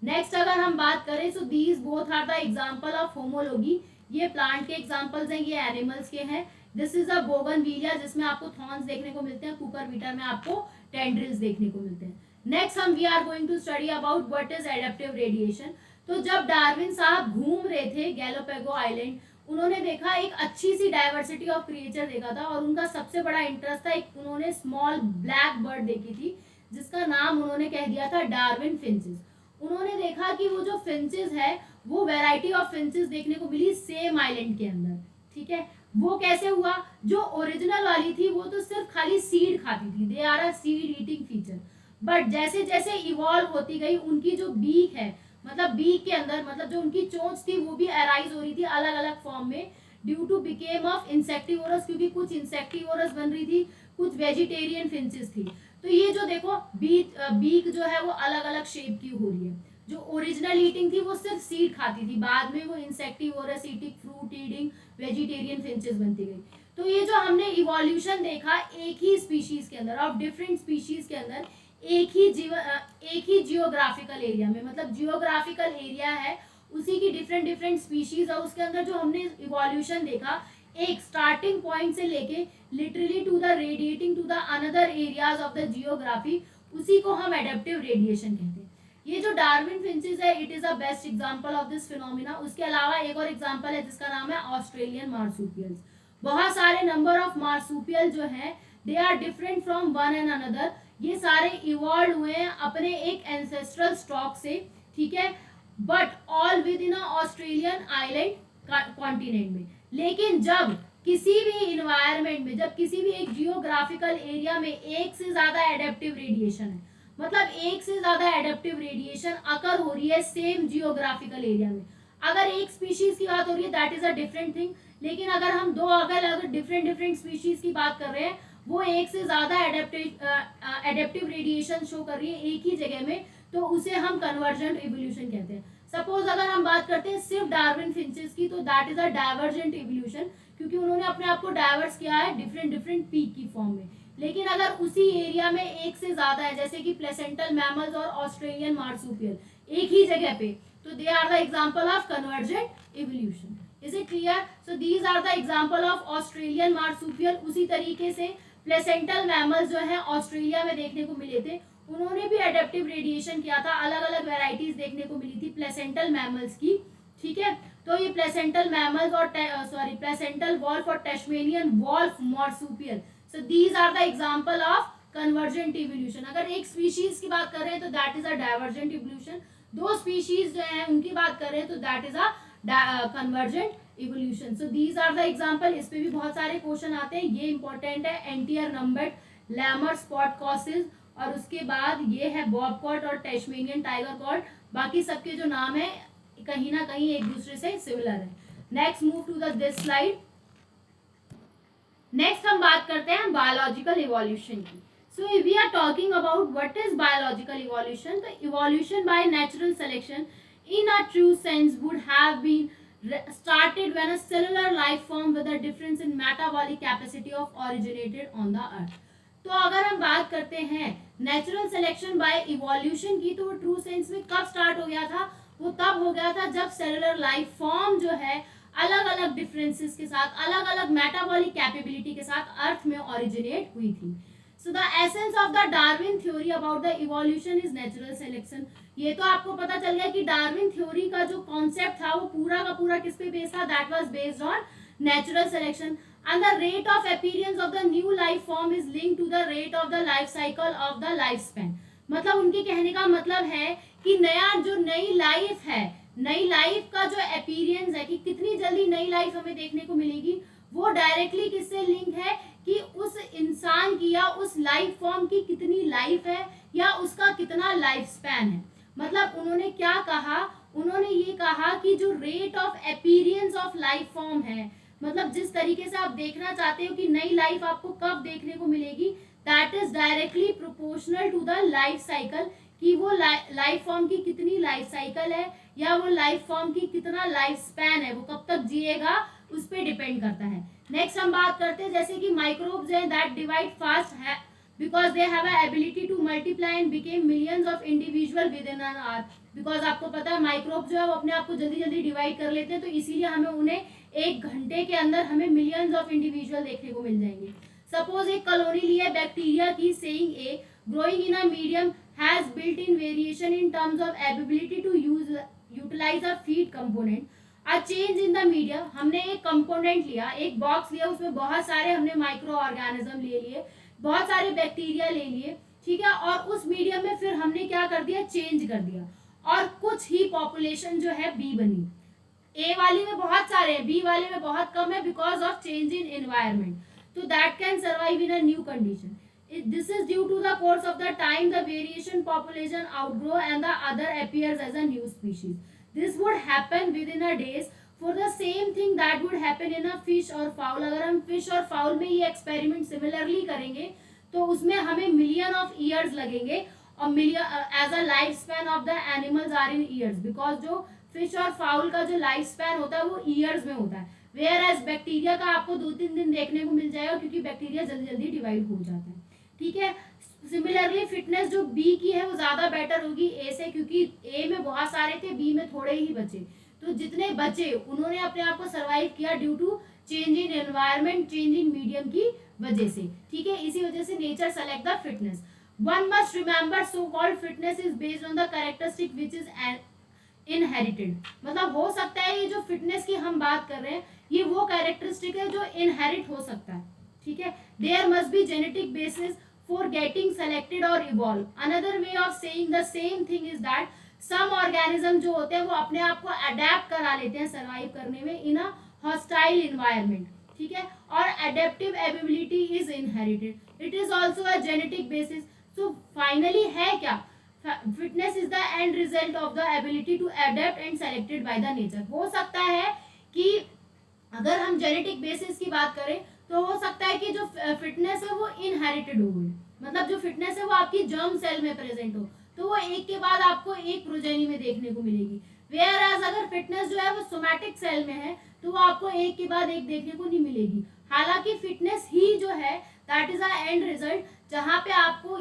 नेक्स्ट अगर हम बात करें, so these both are the example of homology. ये प्लांट के एग्जांपल्स हैं, ये एनिमल्स के हैं। दिस इज अ बोगनविलिया जिसमें आपको थॉर्न्स देखने को मिलते हैं, कुकुरबिटर में आपको टेंड्रिल्स देखने को मिलते हैं। नेक्स्ट हम we are going to study about what is adaptive radiation. तो जब डार्विन साहब घूम रहे थे गैलोपैगो आइलैंड, उन्होंने देखा एक अच्छी सी डाइवर्सिटी ऑफ क्रिएचर देखा था और उनका सबसे बड़ा इंटरेस्ट था, एक उन्होंने स्मॉल ब्लैक बर्ड देखी थी जिसका नाम उन्होंने कह दिया था डार्विन फिंचेस। उन्होंने देखा कि वो जो फिंचेस है वो वैरायटी ऑफ फिंचेस देखने को मिली सेम आइलैंड के अंदर। ठीक है, वो कैसे हुआ? जो ओरिजिनल वाली थी वो तो सिर्फ खाली सीड खाती थी, they are a seed eating feature, but जैसे जैसे इवॉल्व होती गई उनकी जो बीक है, मतलब बीक के अंदर मतलब जो उनकी चोंच थी वो भी अराइज हो रही थी अलग अलग फॉर्म में due to became of insectivorous, क्योंकि कुछ इंसेक्टिवोरस बन रही थी, कुछ वेजिटेरियन फिंचेस थी। तो ये जो देखो बीक जो है वो अलग अलग शेप की हो रही है। जो ओरिजिनल ईटिंग थी वो सिर्फ सीड खाती थी, बाद में वो insectivorous eating, fruit eating, vegetarian finches बनती गई। तो ये जो हमने इवोल्यूशन देखा एक ही स्पीशीज के अंदर, ऑफ डिफरेंट स्पीशीज के अंदर, एक ही जियोग्राफिकल एरिया में, मतलब जियोग्राफिकल एरिया है उसी की डिफरेंट डिफरेंट स्पीशीज है, उसके अंदर जो हमने इवोल्यूशन देखा एक स्टार्टिंग पॉइंट से लेके literally to the radiating to the another areas of the geography, उसी को हम एडेप्टिव रेडिएशन कहते हैं। ये जो डार्विन फिंचेस है it is a best example of this phenomena. उसके अलावा एक और एग्जांपल है जिसका नाम है ऑस्ट्रेलियन मार्सुपियल्स। बहुत सारे नंबर ऑफ मार्सुपियल जो है they are different from one and another, ये सारे इवॉल्व हुए हैं अपने एक एंसेस्ट्रल स्टॉक से, ठीक है, but all with in Australian island continent में। लेकिन जब किसी भी इन्वायरमेंट में, जब किसी भी एक जियोग्राफिकल एरिया में एक से ज्यादा एडेप्टिव रेडिएशन है, मतलब एक से ज्यादा एडेप्टिव रेडिएशन अकर हो रही है सेम जियोग्राफिकल एरिया में, अगर एक स्पीशीज की बात हो रही है that is a different thing, लेकिन अगर हम दो अगर डिफरेंट स्पीशीज की बात कर रहे हैं वो एक से ज्यादा एडेप्टिव रेडिएशन शो कर रही है एक ही जगह में, तो उसे हम कन्वर्जेंट इवोल्यूशन कहते हैं। सपोज अगर हम बात करते हैं सिर्फ डार्विन फिंचेस की, तो that is a divergent evolution, क्योंकि उन्होंने अपने आप को डाइवर्स किया है डिफरेंट पीक की फॉर्म में। लेकिन अगर उसी एरिया में एक से ज्यादा है, जैसे कि प्लेसेंटल मैमल्स और ऑस्ट्रेलियन मार्सुपियल एक ही जगह पे, तो they are the example of convergent evolution. Is it clear? So these are the example of Australian marsupial. उसी तरीके से प्लेसेंटल मैमल्स जो है ऑस्ट्रेलिया में देखने को मिले थे, उन्होंने भी एडेप्टिव रेडिएशन किया था, अलग अलग वेराइटीज देखने को मिली थी प्लेसेंटल मैमल्स की, ठीक है। तो ये प्लेसेंटल मैमल्स और प्लेसेंटल वॉल्फ और Tasmanian wolf marsupial, so these are the example of convergent evolution. अगर एक स्पीशीज की बात कर रहे हैं तो that is a divergent evolution, दो स्पीशीज जो है उनकी बात कर रहे हैं तो that is a convergent evolution. So these are the example. इस पे भी बहुत सारे क्वेश्चन आते हैं, ये इंपॉर्टेंट है, एंटियर नंबर्ड, लैमर स्पॉट कॉसिस, और उसके बाद ये है बॉबकॉट और टैस्मेनियन टाइगर कॉट। बाकी सबके जो नाम है कहीं ना कहीं एक दूसरे से सिमिलर है। Next move to this slide. Next हम बात करते हैं बायोलॉजिकल इवोल्यूशन की। So we are talking about what is biological evolution. तो evolution by natural selection in a true sense would have been started when a cellular life form with a difference in metabolic capacity of originated on the earth। तो अगर हम बात करते हैं natural selection bye evolution की, तो वो true sense में कब स्टार्ट हो गया था? वो तब हो गया था जब सेलुलर लाइफ फॉर्म जो है अलग अलग डिफरेंसेस के साथ, अलग अलग मेटाबॉलिक कैपेबिलिटी के साथ अर्थ में ओरिजिनेट हुई थी। So the essence of the Darwin theory about the evolution is natural selection. ये तो आपको पता चल गया कि डार्विन थ्योरी का जो कॉन्सेप्ट था वो पूरा का पूरा किस पे बेस्ड था? That was based on natural selection, and the rate of appearance of the new life form is linked to the rate of the life cycle of the lifespan। मतलब उनके कहने का मतलब है कि नई लाइफ है, नई लाइफ का जो अपीयरेंस है कि कितनी जल्दी नई लाइफ हमें देखने को मिलेगी, वो डायरेक्टली किससे लिंक है कि उस इंसान की या उस लाइफ फॉर्म की कितनी लाइफ है या उसका कितना लाइफ स्पैन है। मतलब उन्होंने क्या कहा? उन्होंने ये कहा कि जो rate of appearance of life form है, मतलब जिस तरीके से आप देखना चाहते हो कि नई लाइफ आपको कब देखने को मिलेगी, that is directly proportional to the life cycle, कि वो लाइफ फॉर्म की कितनी लाइफ साइकिल है या वो लाइफ फॉर्म की कितना लाइफ स्पैन है, वो कब तक जिएगा, उस पर डिपेंड करता है। नेक्स्ट हम बात करते हैं जैसे कि माइक्रोब्स हैं दैट डिवाइड फास्ट है because they have a ability to multiply and became millions of individual with in an hour. Because आपको पता है माइक्रोब जो है वो अपने आप को जल्दी जल्दी डिवाइड कर लेते हैं, तो इसीलिए हमें उन्हें एक घंटे के अंदर हमें मिलियंस ऑफ इंडिविजुअल देखने को मिल जाएंगे। सपोज एक कॉलोनी ली है बैक्टीरिया की, saying a growing in a medium has built in variation in terms of ability to utilise a feed component. A change in the medium, हमने एक कंपोनेंट लिया, एक बॉक्स लिया, उसमें बहुत सारे हमने माइक्रो ऑर्गेनिज्म ले लिए, बहुत सारे बैक्टीरिया ले लिए, ठीक है, और उस मीडियम में फिर हमने क्या कर दिया? चेंज कर दिया, और कुछ ही पॉपुलेशन जो है बी बनी। ए वाली में बहुत सारे हैं, बी वाले में बहुत कम है, because of change in environment. तो that can survive in a new condition. This is due to the course of the time the variation population outgrow and the other appears as a new species. This would happen within a days for the same thing that would happen in a fish or fowl. अगर हम fish और fowl में ये experiment similarly करेंगे तो उसमें हमें million of years लगेंगे और million as a life span of the animals are in years, because जो fish और fowl का जो life span होता है वो years में होता है, whereas बैक्टीरिया का आपको 2-3 दिन देखने को मिल जाएगा क्योंकि बैक्टीरिया जल्दी जल्दी डिवाइड हो जाता है. ठीक है. सिमिलरली फिटनेस जो बी की है वो ज्यादा बेटर होगी ए से, क्योंकि ए में बहुत सारे थे, बी में थोड़े ही बचे. तो जितने बचे उन्होंने अपने आप को सरवाइव किया due to change in environment, change in medium की वजह से. ठीक है. इसी वजह से nature select the fitness. One must remember so called fitness is based on the characteristic which is inherited. मतलब हो सकता है ये जो फिटनेस की हम बात कर रहे हैं ये वो कैरेक्टरिस्टिक है जो इनहेरिट हो सकता है. ठीक है. There must be genetic basis for getting selected or evolve. Another way of saying the same thing is that some organism जो होते हैं वो अपने आप को adapt करा लेते हैं survive करने में in a hostile environment. ठीक है. और adaptive ability is inherited. It is also a genetic basis. So finally है क्या? Fitness is the end result of the ability to adapt and selected by the nature. हो सकता है कि अगर हम जेनेटिक बेसिस की बात करें तो हो सकता है कि जो फिटनेस है वो इनहेरिटेड हो गई, मतलब जो फिटनेस है वो आपकी जर्म सेल में प्रेजेंट हो तो वो एक के बाद आपको एक प्रोजेनी में देखने को मिलेगी. वेयर एज अगर फिटनेस जो है वो सोमैटिक सेल में है तो वो आपको एक के बाद एक देखने को नहीं मिलेगी. हालांकि फिटनेस ही जो है that is a and result, जहाँ पे आपको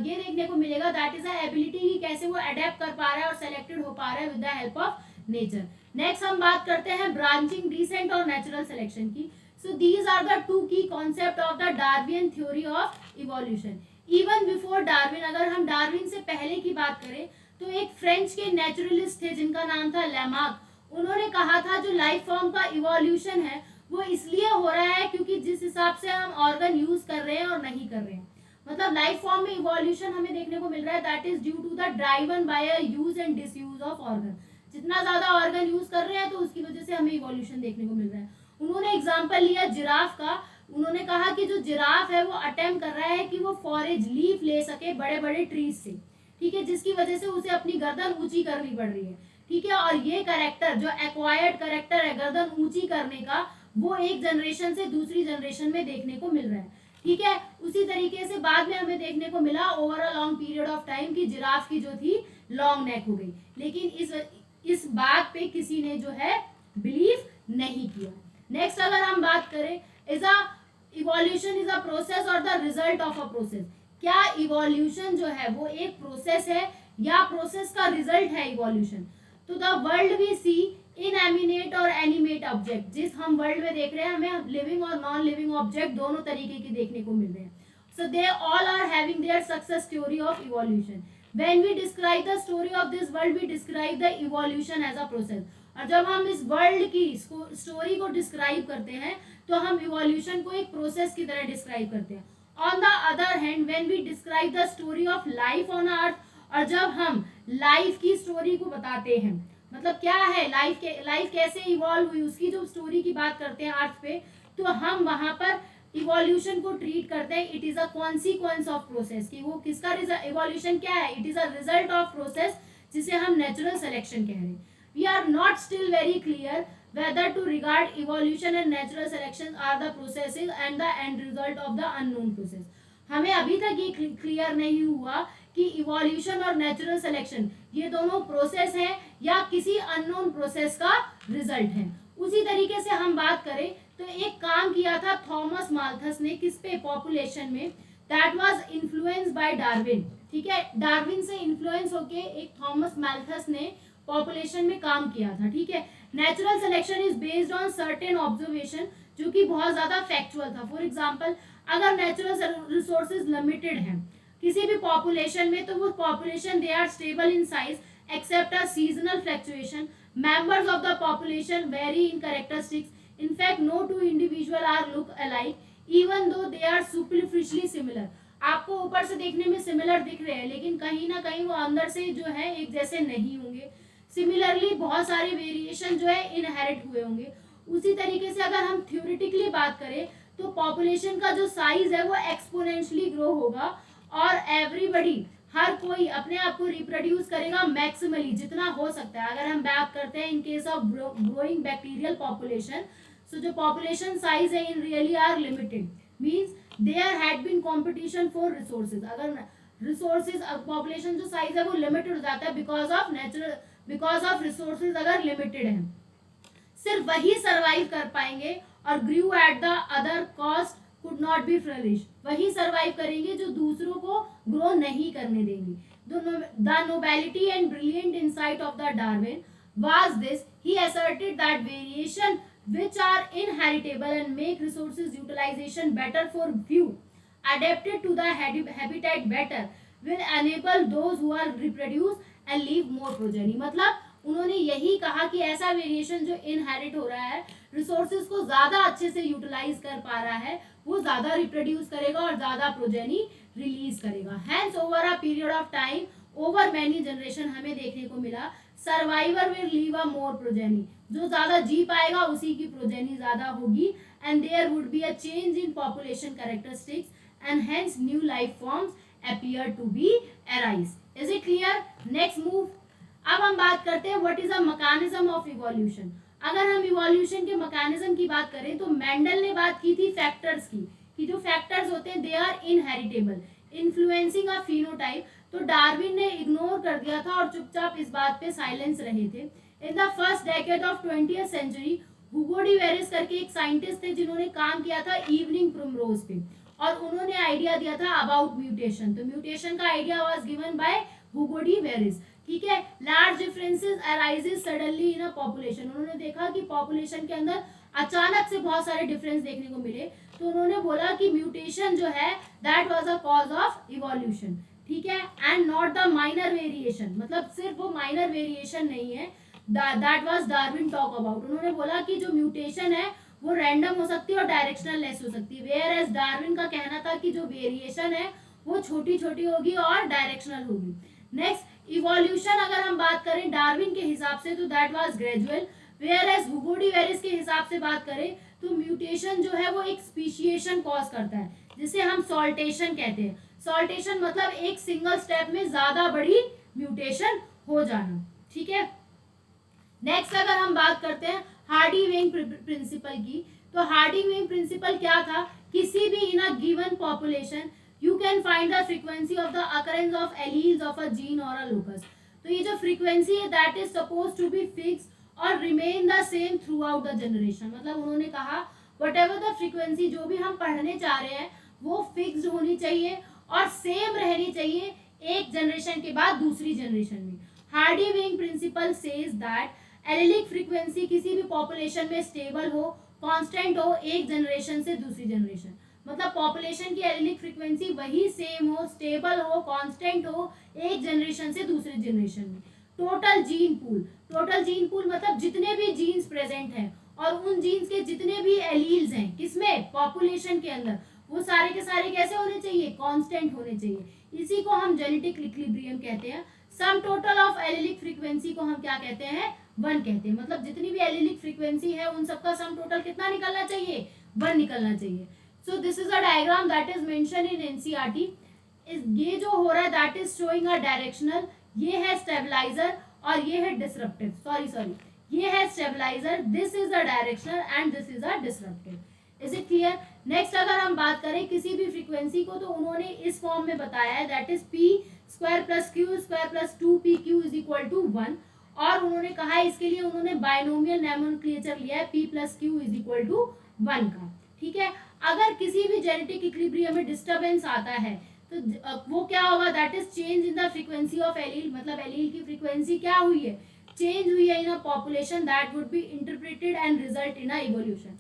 ये देखने को मिलेगा दैट इज अ एबिलिटी कि कैसे वो अडेप्ट कर पा रहा है और सेलेक्टेड हो पा रहा है with the help of nature. Next हम बात करते हैं ब्रांचिंग, डिसेंट और नेचुरल सिलेक्शन की. So these are the two key concept of the Darwinian theory of evolution. Even before Darwin, अगर हम डार्विन से पहले की बात करें तो एक फ्रेंच के नेचुरलिस्ट थे जिनका नाम था लैमार्क. उन्होंने कहा था जो लाइफ फॉर्म का इवोल्यूशन है वो इसलिए हो रहा है क्योंकि जिस हिसाब से हम ऑर्गन यूज कर रहे हैं और नहीं कर रहे हैं, मतलब लाइफ फॉर्म में इवोल्यूशन हमें देखने को मिल रहा है that is due to the driven by a use and disuse of organ. जितना ज्यादा ऑर्गन यूज कर रहे हैं तो उसकी वजह से हमें इवोल्यूशन देखने को मिल रहा है. उन्होंने एग्जाम्पल लिया जिराफ का. उन्होंने कहा कि जो जिराफ है वो अटेम्प्ट कर रहा है कि वो फॉरेज लीफ ले सके बड़े बड़े ट्रीज से. ठीक है. जिसकी वजह से उसे अपनी गर्दन ऊंची करनी पड़ रही है. ठीक है. और ये कैरेक्टर जो एक्वायर्ड कैरेक्टर है गर्दन ऊंची करने का वो एक जनरेशन से दूसरी जनरेशन में देखने को मिल रहा है. ठीक है. उसी तरीके से बाद में हमें देखने को मिला over a long period of time की जिराफ की जो थी लॉन्ग नेक हो गई, लेकिन इस बात पे किसी ने जो है बिलीव नहीं किया. नेक्स्ट अगर हम बात करें is a evolution is a process और the result of a process. क्या इवोल्यूशन जो है वो एक प्रोसेस है या प्रोसेस का रिजल्ट है इवोल्यूशन? तो the world we see inanimate और एनिमेट ऑब्जेक्ट, जिस हम वर्ल्ड में देख रहे हैं हमें लिविंग और नॉन लिविंग ऑब्जेक्ट दोनों तरीके के देखने को मिल रहे हैं. So they all are having their success story of evolution. When we describe the story of this world we describe the evolution as a process. और जब हम इस वर्ल्ड की स्टोरी को डिस्क्राइब करते हैं तो हम इवोल्यूशन को एक प्रोसेस की तरह डिस्क्राइब करते हैं. On the other hand when we describe the story of life on earth, और जब हम लाइफ की स्टोरी को बताते हैं मतलब क्या है लाइफ कैसे इवॉल्व हुई उसकी जो स्टोरी की बात करते हैं अर्थ पे, तो हम वहां पर इवोल्यूशन को ट्रीट करते हैं it is a consequence of process. कि वो किसका इवोल्यूशन क्या है, it is a result of process जिसे हम नेचुरल सिलेक्शन कह रहे हैं. We are not still very clear whether to regard evolution and natural selection are the processes and the end result of the unknown process. हमें अभी तक ये clear नहीं हुआ कि इवोल्यूशन और नेचुरल सिलेक्शन ये दोनों प्रोसेस हैं या किसी अननोन प्रोसेस का रिजल्ट है. उसी तरीके से हम बात करें तो एक काम किया था थॉमस माल्थस ने किस पे, पॉपुलेशन में, that was influenced by Darwin. ठीक है. डार्विन से इन्फ्लुएंस होके एक थॉमस माल्थस ने पॉपुलेशन में काम किया था. ठीक है. Natural selection is based on certain observation जो कि बहुत ज्यादा फैक्चुअल था. फॉर एग्जांपल अगर नेचुरल रिसोर्सेज लिमिटेड हैं किसी भी पॉपुलेशन में तो वो population they are stable in size except a seasonal fluctuation. Members of the population vary in characteristics. In fact, no two individual are look alike, even though they are superficially similar. आपको ऊपर से देखने में similar दिख रहे हैं लेकिन कहीं ना कहीं वो अंदर से जो है एक जैसे नहीं होंगे. सिमिलरली बहुत सारे वेरिएशन जो है इनहेरिट हुए होंगे। उसी तरीके से अगर हम थ्योरेटिकली बात करें तो पॉपुलेशन का जो साइज है वो एक्सपोनेंशियली ग्रो होगा और एवरीबडी, हर कोई अपने आप को रिप्रोड्यूस करेगा मैक्सिमली जितना हो सकता है। अगर हम बात करते हैं in case of growing bacterial population, so जो पॉपुलेशन साइज है in really are limited, means there had been competition for resources. अगर रिसोर्सेज पॉपुलेशन जो साइज है वो लिमिटेड हो जाता है बिकॉज ऑफ रिसोर्सेज अगर लिमिटेड है, सिर्फ वही सरवाइव कर पाएंगे और grew at the other cost could not be flourish, वही सरवाइव करेंगे जो दूसरों को ग्रो नहीं करने देंगे। The nobility and brilliant insight of the Darwin was this: he asserted that variation which are inheritable and make resources utilization better for few, adapted to the habitat better, will enable those who are reproduce and leave more progeny। मतलब उन्होंने यही कहा कि ऐसा variation जो inherit हो रहा है, रिसोर्सेज को ज्यादा अच्छे से यूटिलाइज कर पा रहा है, वो ज्यादा रिप्रोड्यूस करेगा और ज्यादा प्रोजेनी रिलीज करेगा। Hence over a period of time, over many generation हमें देखने को मिला, survivor will leave a more progeny, जो ज्यादा जी पाएगा उसी की प्रोजेनी ज्यादा होगी, and there would be a change in population characteristics and hence new life forms appear to be arise। is it clear? next move, अब हम बात करते हैं what is a mechanism of evolution. अगर हम इवोल्यूशन के मैकेनिज्म की बात करें तो मेंडल ने बात की थी फैक्टर्स की, कि जो फैक्टर्स होते हैं they are inheritable influencing a phenotype. तो डार्विन ने इग्नोर कर दिया था और चुपचाप इस बात पे साइलेंस रहे थे। In the first decade of 20th century, Hugo de Vries करके एक साइंटिस्ट थे जिन्होंने काम किया था इवनिंग प्रिमरोज पे, और उन्होंने आइडिया दिया था अबाउट म्यूटेशन। तो म्यूटेशन का idea was given by Hugo de Vries. ठीक है, large differences arises suddenly in a population. उन्होंने देखा कि पॉपुलेशन के अंदर अचानक से बहुत सारे डिफरेंस देखने को मिले, तो उन्होंने बोला कि म्यूटेशन जो है that was a cause of evolution. ठीक है, and not the minor variation, मतलब सिर्फ वो माइनर वेरिएशन नहीं है, that was Darwin talk about. उन्होंने बोला कि जो म्यूटेशन है वो रैंडम हो सकती है और डायरेक्शनल लेस हो सकती है, वेयर एज डार्विन का कहना था कि जो वेरिएशन है वो छोटी छोटी होगी और डायरेक्शनल होगी। नेक्स्ट, इवोल्यूशन अगर हम बात करें डार्विन के हिसाब से तो that was gradual, whereas Hugo de Vries के हिसाब से बात करें तो म्यूटेशन जो है वो एक स्पीशिएशन कॉज करता है, जिसे हम सॉल्टेशन कहते हैं। सॉल्टेशन मतलब एक सिंगल स्टेप में ज्यादा बड़ी म्यूटेशन हो जाना। ठीक है, नेक्स्ट अगर हम बात करते हैं हार्डी वेइंग प्रिंसिपल की, तो हार्डी वेइंग प्रिंसिपल क्या था? किसी भी in a given population you can find the frequency of the occurrence of alleles of a gene और अ लोकस। तो ये जो फ्रीक्वेंसी है that is suppose to be fix और remain the same throughout the generation. मतलब उन्होंने कहा what ever the frequency जो भी हम पढ़ने चाह रहे हैं वो फिक्स्ड होनी चाहिए और सेम रहनी चाहिए एक जनरेशन के बाद दूसरी जनरेशन में। Hardy Weinberg principle says that allelic frequency किसी भी पॉपुलेशन में स्टेबल हो, कांस्टेंट हो एक जनरेशन से दूसरी जनरेशन। मतलब पॉपुलेशन की एलिलिक फ्रीक्वेंसी वही सेम हो, स्टेबल हो, कांस्टेंट हो एक जनरेशन से दूसरी जनरेशन में। टोटल जीन पूल मतलब जितने भी जीन्स प्रेजेंट हैं और उन जीन्स के जितने भी एलील्स हैं किसमें, पॉपुलेशन के अंदर, वो सारे के सारे कैसे होने चाहिए, कांस्टेंट होने चाहिए। इसी को हम जेनेटिक इक्विलिब्रियम कहते हैं। Sum total of allylic frequency को हम क्या कहते हैं, 1 कहते हैं। मतलब जितनी भी एलिलिक फ्रीक्वेंसी है उन सबका सम टोटल कितना निकलना चाहिए, 1 निकलना चाहिए। सो this is a diagram that is mention in NCERT. ये जो हो रहा है that is showing a directional, ये है स्टेबलाइजर और ये है डिसरप्टिव। सॉरी ये है stabiliser, this is a directional and this is a disruptive. Is it clear? Next अगर हम बात करें किसी भी फ्रीक्वेंसी को तो उन्होंने इस फॉर्म में बताया है that is p square plus q square plus 2pq is equal to 1। और उन्होंने कहा है इसके लिए उन्होंने बाइनोमियल नोमेनक्लेचर लिया है p plus q is equal to 1 का। ठीक है, अगर किसी भी जेनेटिक इक्विलिब्रियम में डिस्टर्बेंस आता है तो वो क्या होगा, that is change in the frequency of allele. मतलब एलील की फ्रीक्वेंसी क्या हुई है, चेंज हुई है in a population, that would be interpreted and result in a evolution.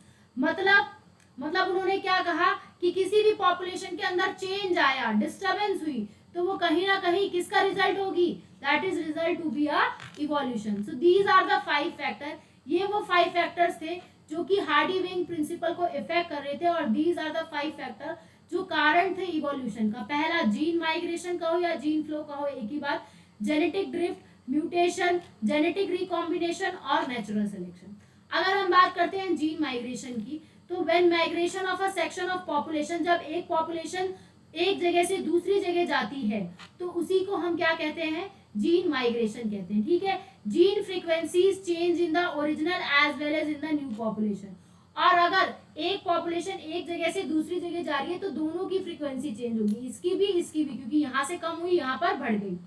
मतलब उन्होंने क्या कहा कि किसी भी पॉपुलेशन के अंदर चेंज आया, डिस्टर्बेंस हुई, तो वो कहीं ना कहीं किसका रिजल्ट होगी, that is result to be a evolution. So these are the 5 factor. ये वो 5 फैक्टर्स थे जो कि हार्डी वेइंग प्रिंसिपल को इफेक्ट कर रहे थे, और दीज आर द 5 फैक्टर जो कारण थे इवोल्यूशन का। पहला जीन माइग्रेशन कहो या जीन फ्लो कहो एक ही बात, genetic drift, mutation, genetic recombination और नेचुरल सिलेक्शन। अगर हम बात करते हैं जीन माइग्रेशन की, तो when migration of a section of population, जब एक पॉपुलेशन एक जगह से दूसरी जगह जाती है तो उसी को हम क्या कहते हैं, जीन माइग्रेशन कहते हैं। ठीक है, gene frequencies change in the original as well as in the new population. और अगर एक पॉपुलेशन एक जगह से दूसरी जगह जा रही है तो दोनों की फ्रीक्वेंसी चेंज होगी, इसकी भी, क्योंकि यहाँ से कम हुई यहाँ पर बढ़ गई।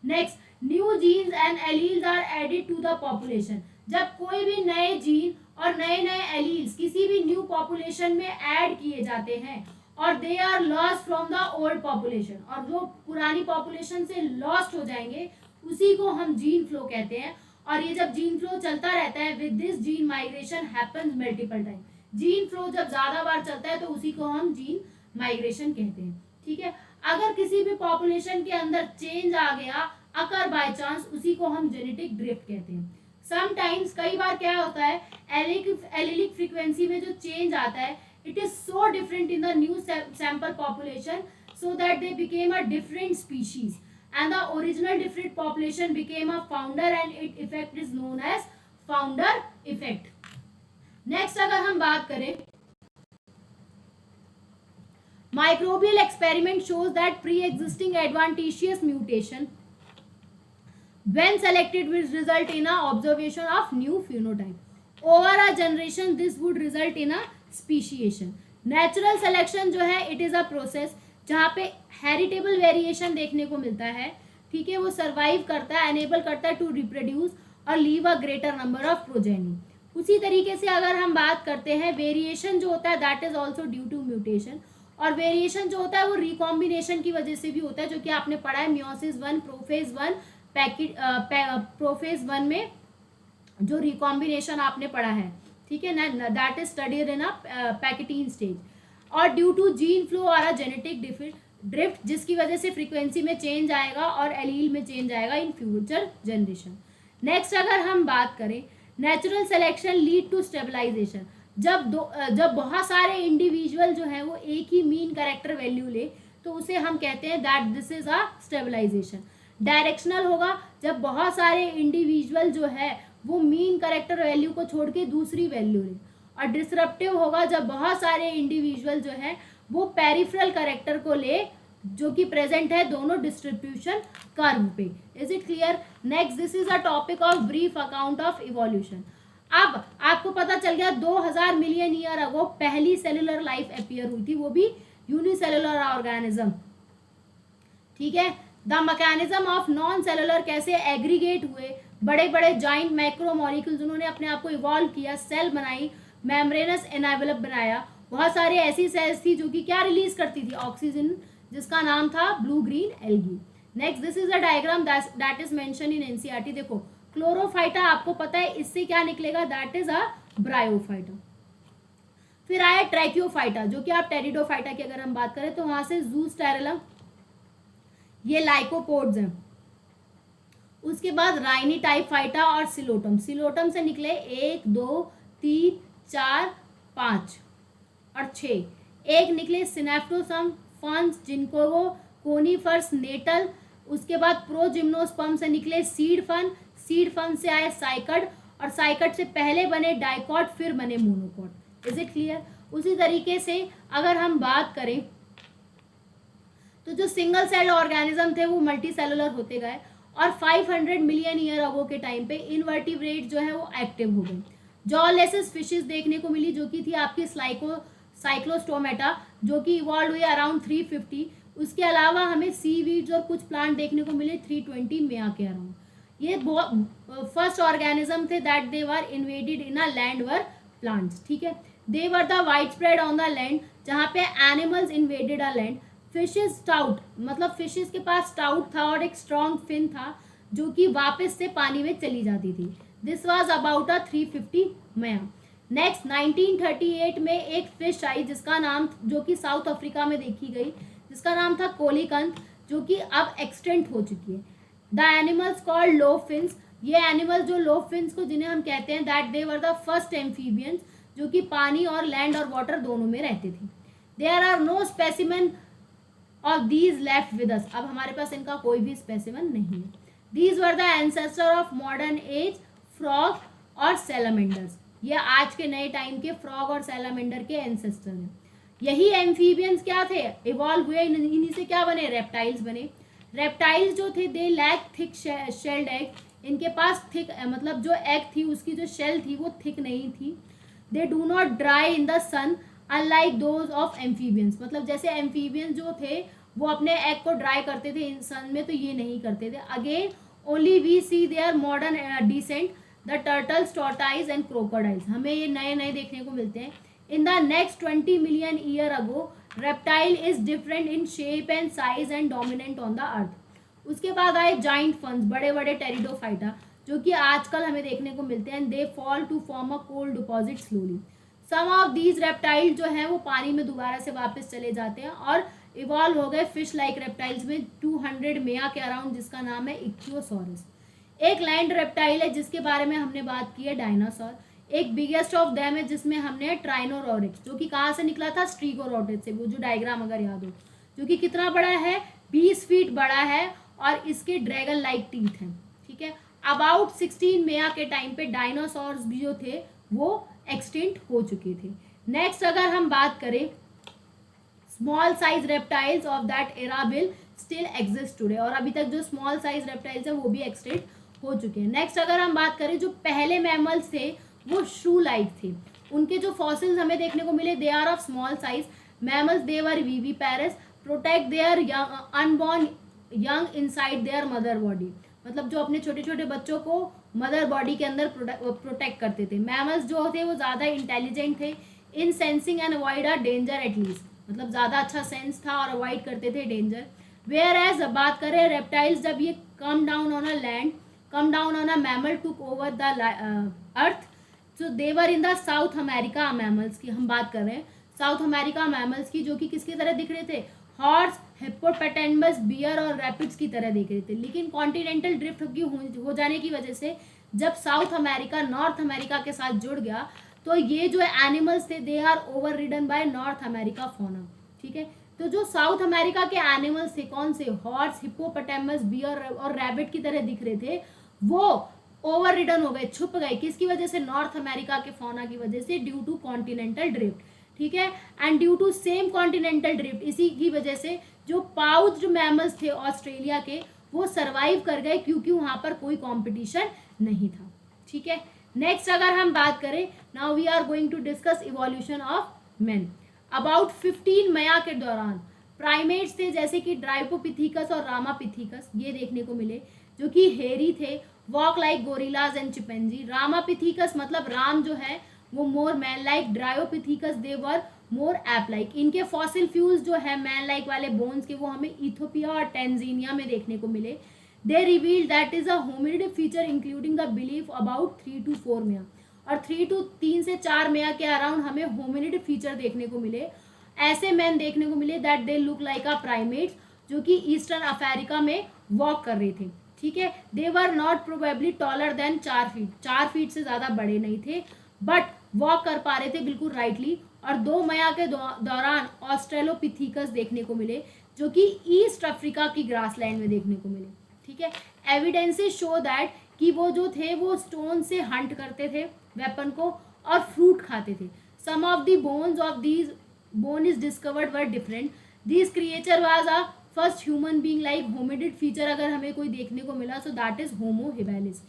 Next, new genes and alleles are added to the population. जब कोई भी नए जीन और नए नए एलील्स किसी भी न्यू पॉपुलेशन में ऐड किए जाते हैं और they are lost from the old population, और जो पुरानी पॉपुलेशन से लॉस्ट हो जाएंगे उसी को हम जीन फ्लो कहते हैं। और ये जब जीन फ्लो चलता रहता है, with this gene migration happens multiple time. Gene flow जब ज्यादा बार चलता है तो उसी को हम जीन माइग्रेशन कहते हैं। ठीक है, अगर किसी भी पॉपुलेशन के अंदर चेंज आ गया अगर बाय चांस, उसी को हम जेनेटिक ड्रिफ्ट कहते हैं। समटाइम्स, कई बार क्या होता है, एलिलिक फ्रीक्वेंसी में जो चेंज आता है, it is so different in the new sample population so that they became a different species and the original different population became a founder and its effect is known as founder effect. Next, अगर हम बात करें, microbial experiment shows that pre-existing adventitious mutation when selected will result in a observation of new phenotype. Over a generation this would result in a speciation. Natural selection जो है it is a process जहाँ पे heritable variation देखने को मिलता है। ठीक है, वो सर्वाइव करता है, एनेबल करता है टू रिप्रोड्यूस और leave a greater number of progeny. उसी तरीके से अगर हम बात करते हैं, वेरिएशन जो होता है that is also due to mutation, और वेरिएशन जो होता है वो रिकॉम्बिनेशन की वजह से भी होता है, जो कि आपने पढ़ा है मियोसिस 1 प्रोफेज 1 प्रोफेज 1 में जो रिकॉम्बिनेशन आपने पढ़ा है। ठीक है ना, that is studied in a pachytene stage. और ड्यू टू जीन फ्लो और अ जेनेटिक ड्रिफ्ट, जिसकी वजह से फ्रीक्वेंसी में चेंज आएगा और एलील में चेंज आएगा इन फ्यूचर जनरेशन। नेक्स्ट, अगर हम बात करें, natural selection lead to stabilisation. जब बहुत सारे इंडिविजुअल जो है वो एक ही मीन कैरेक्टर वैल्यू ले तो उसे हम कहते हैं that this is a stabilisation. Directional होगा जब बहुत सारे इंडिविजुअल जो है वो मीन कैरेक्टर वैल्यू को छोड़ के दूसरी वैल्यू ले। और डिसरप्टिव होगा जब बहुत सारे इंडिविजुअल जो है वो पेरिफेरल कैरेक्टर को ले जो कि प्रेजेंट है दोनों डिस्ट्रीब्यूशन कर्व पे। Is it clear? Next, this is a topic of brief account of evolution. अब आपको पता चल गया 2000 मिलियन ईयर अगो पहली सेलुलर लाइफ अपीयर हुई थी, वो भी यूनिसेलुलर ऑर्गेनिज्म। ठीक है, the mechanism of non cellular कैसे एग्रीगेट हुए, बड़े बड़े जाइंट मैक्रोमोलिक्यूल्स उन्होंने अपने आप को इवॉल्व किया, सेल बनाई, मेम्ब्रेनस एनवेलप बनाया। बहुत सारे ऐसी सेल्स थी जो कि क्या रिलीज करती थी, ऑक्सीजन, जिसका नाम था blue green algae. Next, this is a diagram that is mention in NCERT. देखो, क्लोरोफाइटा आपको पता है इससे क्या निकलेगा, दैट इज अ ब्रायोफाइटा। फिर आया ट्रैकियोफाइटा, जो कि आप टेरिडोफाइटा की अगर हम बात करें तो वहां से जूस्टेरेलम, ये लाइकोपोड्स हैं। उसके बाद राइनी टाइप फाइटा और सिलोटम। सिलोटम से निकले 1 2 3 4 5 और 6। एक निकले सिनेप्टोसम फंस, जिनको वो कोनीफर्स नेटल। उसके बाद प्रोजिम्नोस्पर्म से निकले सीड फन, सीड फन से आए साइकड, और साइकड से पहले बने डाइकॉट, फिर बने मोनोकॉट। Is it clear? उसी तरीके से अगर हम बात करें तो जो सिंगल सेल ऑर्गेनिज्म थे वो मल्टी सेलुलर होते गए, और 500 मिलियन ईयर अगो के टाइम पे इनवर्टिब्रेट जो है वो एक्टिव हो गए। जॉलेसिस फिशेस देखने को मिली, जो कि थी आपकी साइक्लोस्टोमेटा, जो कि इवॉल्व हुई अराउंड 350। उसके अलावा हमें सीवीड्स और कुछ प्लांट देखने को मिले 320 मेया के अराउंड। ये फर्स्ट ऑर्गेनिज्म थे that they were invaded in a land were plants. ठीक है, they were the wide spread on the land, जहाँ पे animals invaded a land. Fishes stout, मतलब फिशेस के पास स्टाउट था और एक स्ट्रॉन्ग फिन था जो कि वापस से पानी में चली जाती थी। दिस वाज अबाउट अ 350 मेया। नेक्स्ट, 1938 में एक फिश आई जिसका नाम, जो कि साउथ अफ्रीका में देखी गई, जिसका नाम था कोलिकंथ, जो कि अब एक्सटेंट हो चुकी है। The animals called low fins, ये एनिमल्स जो लो फिन्स को जिन्हें हम कहते हैं that they were the first amphibians, जो कि पानी और लैंड और वाटर दोनों में रहते थे। There are no specimen of these left with us, अब हमारे पास इनका कोई भी स्पेसिमेन नहीं है। These were the ancestor of modern age frog और सैलामेंडर्स। ये आज के नए टाइम के फ्रॉग और सैलामेंडर के एंसेस्टर हैं। यही एम्फीबियंस क्या थे, इवॉल्व हुए, इन्हीं से क्या बने, रेप्टाइल्स बने। रेप्टाइल्स जो थे they lack thick shelled egg, इनके पास थिक मतलब जो एग थी उसकी जो शेल थी वो थिक नहीं थी। They do not dry in the sun unlike those of amphibians, मतलब जैसे एम्फीबियंस जो थे वो अपने एग को ड्राई करते थे इन सन में, तो ये नहीं करते थे। Again only we see their modern descent the turtles, tortoise and crocodiles, हमें ये नए नए देखने को मिलते हैं। In the next 20 million year ago reptile is different in shape and size and dominant on the earth. उसके बाद आए जाइंट फंस, बड़े बड़े टेरिडोफाइटा, जो कि आजकल हमें देखने को मिलते हैं। They fall to form a cold deposit slowly. Some of these reptile जो हैं वो पानी में दोबारा से वापस चले जाते हैं और इवॉल्व हो गए फिश लाइक रेप्टाइल्स में 200 मेया के अराउंड, जिसका नाम है इक्थियोसॉरस। एक लैंड रेप्टाइल है जिसके बारे में हमने बात की है, डायनासोर। एक बिगेस्ट ऑफ देम है जिसमें हमने ट्राइनोरॉरिक्स, जो कि कहाँ से निकला था, स्ट्रीगोरोटिस से, वो जो डायग्राम अगर याद हो, जो कि कितना बड़ा है, 20 फीट बड़ा है और इसके ड्रैगन लाइक टीथ हैं। ठीक है, अबाउट 16 मेया के टाइम पे डायनासोर्स भी जो थे वो एक्सटिंक्ट हो चुके थे। नेक्स्ट अगर हम बात करें, small size reptiles of that era will still exist today, और अभी तक जो स्मॉल साइज रेप्टाइल्स है वो भी एक्सटिंक्ट हो चुके हैं। नेक्स्ट अगर हम बात करें, जो पहले मैमल्स थे वो शू लाइक थे, उनके जो फॉसिल्स हमें देखने को मिले they are of small size mammals, they were viviparous, protect their unborn young inside their mother body, मतलब जो अपने छोटे छोटे बच्चों को मदर बॉडी के अंदर प्रोटेक्ट करते थे। मैमल्स जो थे वो ज़्यादा इंटेलिजेंट थे इन sensing and avoid a danger at least, मतलब ज़्यादा अच्छा सेंस था और अवॉइड करते थे डेंजर। वेयर एज बात करें रेप्टाइल्स, जब ये come down on a land, come down on a mammal took over the earth, so they were in the south America mammals की हम बात कर रहे हैं, साउथ अमेरिका मैमल्स की, जो कि किसकी तरह दिख रहे थे, हॉर्स, हिप्पोपोटेमस, बियर और रैपिड्स की तरह देख रहे थे। लेकिन कॉन्टिनेंटल ड्रिफ्ट की हो जाने की वजह से जब साउथ अमेरिका नॉर्थ अमेरिका के साथ जुड़ गया तो ये जो एनिमल्स थे they are overridden by North America fauna. ठीक है, तो जो साउथ अमेरिका के एनिमल्स थे, कौन से, हॉर्स, हिप्पोपोटेमस, बियर और रैबिट की तरह दिख रहे थे, वो ओवर रिडन हो गए, छुप गए, किसकी वजह से, नॉर्थ अमेरिका के फौना की वजह से, ड्यू टू कॉन्टिनेंटल ड्रिफ्ट। ठीक है, and due to same continental drift, इसी की वजह से जो पाउच्ड मैमल्स थे ऑस्ट्रेलिया के वो सरवाइव कर गए क्योंकि वहां पर कोई कंपटीशन नहीं था। ठीक है, नेक्स्ट अगर हम बात करें, now we are going to discuss evolution of man. About 15 मया के दौरान प्राइमेट्स थे जैसे कि ड्राइपोपिथिकस और रामापिथिकस, ये देखने को मिले, जो कि हेरी थे, walk like gorillas and chimpanzee. Ramapithecus मतलब राम जो है वो मोर मैन लाइक, ड्रायोपिथिकस दे वर मोर एप लाइक। इनके फॉसिल फ्यूल्स जो है मैन लाइक वाले बोन्स के वो हमें इथोपिया और टेंजीनिया में देखने को मिले। They reveal that is a hominid feature including the belief about 3 to 4 मेया, और 3 से 4 मेया के अराउंड हमें होमिनिड फीचर देखने को मिले। ऐसे मैन देखने को मिले that they look like a primates, जो कि ईस्टर्न अफ्रीका में वॉक कर रहे थे। ठीक है, they were not probably taller than 4 feet, 4 feet से ज़्यादा बड़े नहीं थे, बट वॉक कर पा रहे थे बिल्कुल राइटली। और 2 मया के दौरान ऑस्ट्रेलोपिथिकस देखने को मिले, जो कि ईस्ट अफ्रीका की ग्रासलैंड में देखने को मिले। ठीक है, एविडेंसेस शो दैट कि वो जो थे वो स्टोन से हंट करते थे वेपन को और फ्रूट खाते थे। Some of the bones of these bone is discovered were different, this creature was a first human being like hominid feature अगर हमें कोई देखने को मिला सो दैट इज होमो हेबेलिस।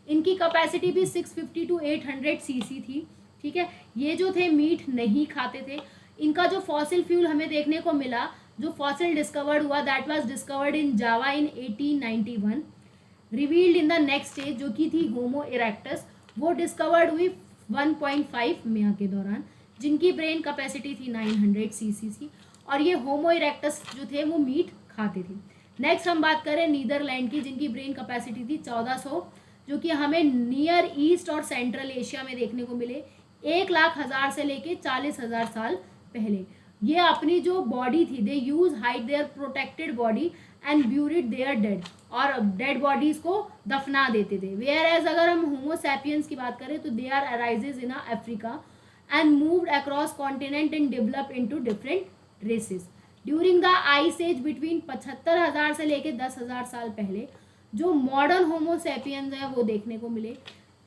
इनकी कैपेसिटी भी 650 to 800 सीसी थी। ठीक है, ये जो थे मीट नहीं खाते थे। इनका जो फॉसिल फ्यूल हमें देखने को मिला, जो फॉसिल डिस्कवर्ड हुआ that was discovered in Java in 1891, revealed in the next stage जो कि थी होमो इरेक्टस, वो डिस्कवर्ड हुई 1.5 मेया के दौरान, जिनकी ब्रेन कैपेसिटी थी 900 सीसी थी, और ये होमो इरेक्टस जो थे वो मीट खाते थे। नेक्स्ट हम बात करें नीदरलैंड की, जिनकी ब्रेन कैपेसिटी थी 1400, जो कि हमें नियर ईस्ट और सेंट्रल एशिया में देखने को मिले 1,00,000 से लेके 40,000 साल पहले। ये अपनी जो बॉडी थी, they use hide their protected body and buried their dead, और डेड बॉडीज को दफना देते थे। वेयर एज अगर हम होमोसैपियंस की बात करें तो they are arises in Africa and moved across continent and develop into different races during the ice age between 75,000 से लेके 10,000 साल पहले। जो मॉडर्न होमोसेपियंस है वो देखने को मिले।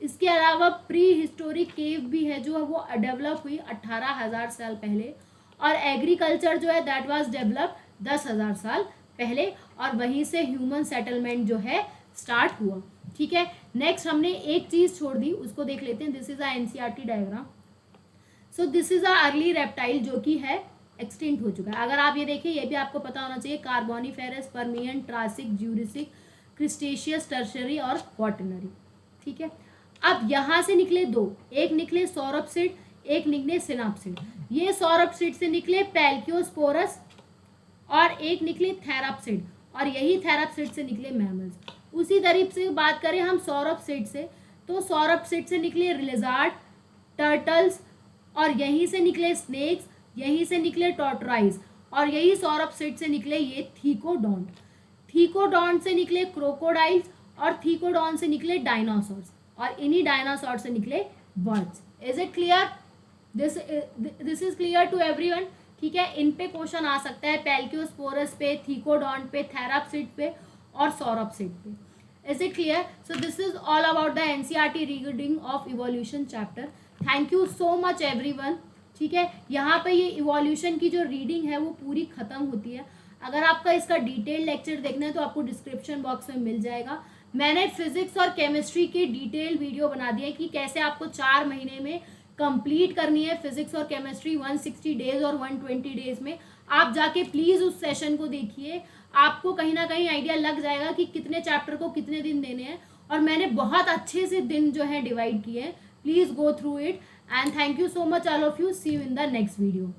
इसके अलावा प्री हिस्टोरिक केव भी है जो वो डेवलप हुई 18,000 साल पहले, और एग्रीकल्चर जो है दैट वाज डेवलप 10,000 साल पहले, और वहीं से ह्यूमन सेटलमेंट जो है स्टार्ट हुआ। ठीक है, नेक्स्ट हमने एक चीज छोड़ दी, उसको देख लेते हैं। This is a NCERT diagram. So this is a early reptile जो कि है एक्सटिंक्ट हो चुका है। अगर आप ये देखिए, ये भी आपको पता होना चाहिए, कार्बोनिफेरस, पर्मियन, ट्रासिक, ज्यूरिसिक, क्रिस्टेशियस, टर्शरी और क्वाटरनरी। ठीक है, अब यहाँ से निकले दो, एक निकले सौरपसिड, एक निकले सिनाप्सिड। ये सौरपसिड से निकले पैल्कियोस्पोरस और एक निकले थैराप्सिड, और यही थैराप्सिड से निकले मैमल्स। उसी तरीके से बात करें हम सौरपसिड से, तो सौरपसिड से निकले लिजार्ड, टर्टल्स, और यहीं से निकले स्नेक्स, यहीं से निकले टॉर्टोराइज, और यही सौरपसिड से निकले ये थीकोडॉन्ट। थीकोडॉन्ट से निकले क्रोकोडाइल्स, और थीकोडॉन से निकले डायनासोर्स, और इन्हीं डायनासोर से निकले birds. Is it clear? This is clear to everyone? ठीक है, इन पे क्वेश्चन आ सकता है, पैल्कियोस्पोरस पे, थीकोडॉन्ट पे, थैराप्सिड पे और सौरपसिड पे। Is it clear? So this is all about the NCERT reading of evolution chapter. Thank you so much everyone. ठीक है, यहाँ पे ये इवोल्यूशन की जो रीडिंग है वो पूरी खत्म होती है। अगर आपका इसका डिटेल लेक्चर देखना है तो आपको डिस्क्रिप्शन बॉक्स में मिल जाएगा। मैंने फिजिक्स और केमिस्ट्री की डिटेल वीडियो बना दी है कि कैसे आपको 4 महीने में कंप्लीट करनी है फिजिक्स और केमिस्ट्री 160 डेज और 120 डेज में। आप जाके प्लीज़ उस सेशन को देखिए, आपको कहीं ना कहीं आइडिया लग जाएगा कि कितने चैप्टर को कितने दिन देने हैं, और मैंने बहुत अच्छे से दिन जो है डिवाइड किए हैं। Please go through it, and thank you so much all of you. See you in the next video.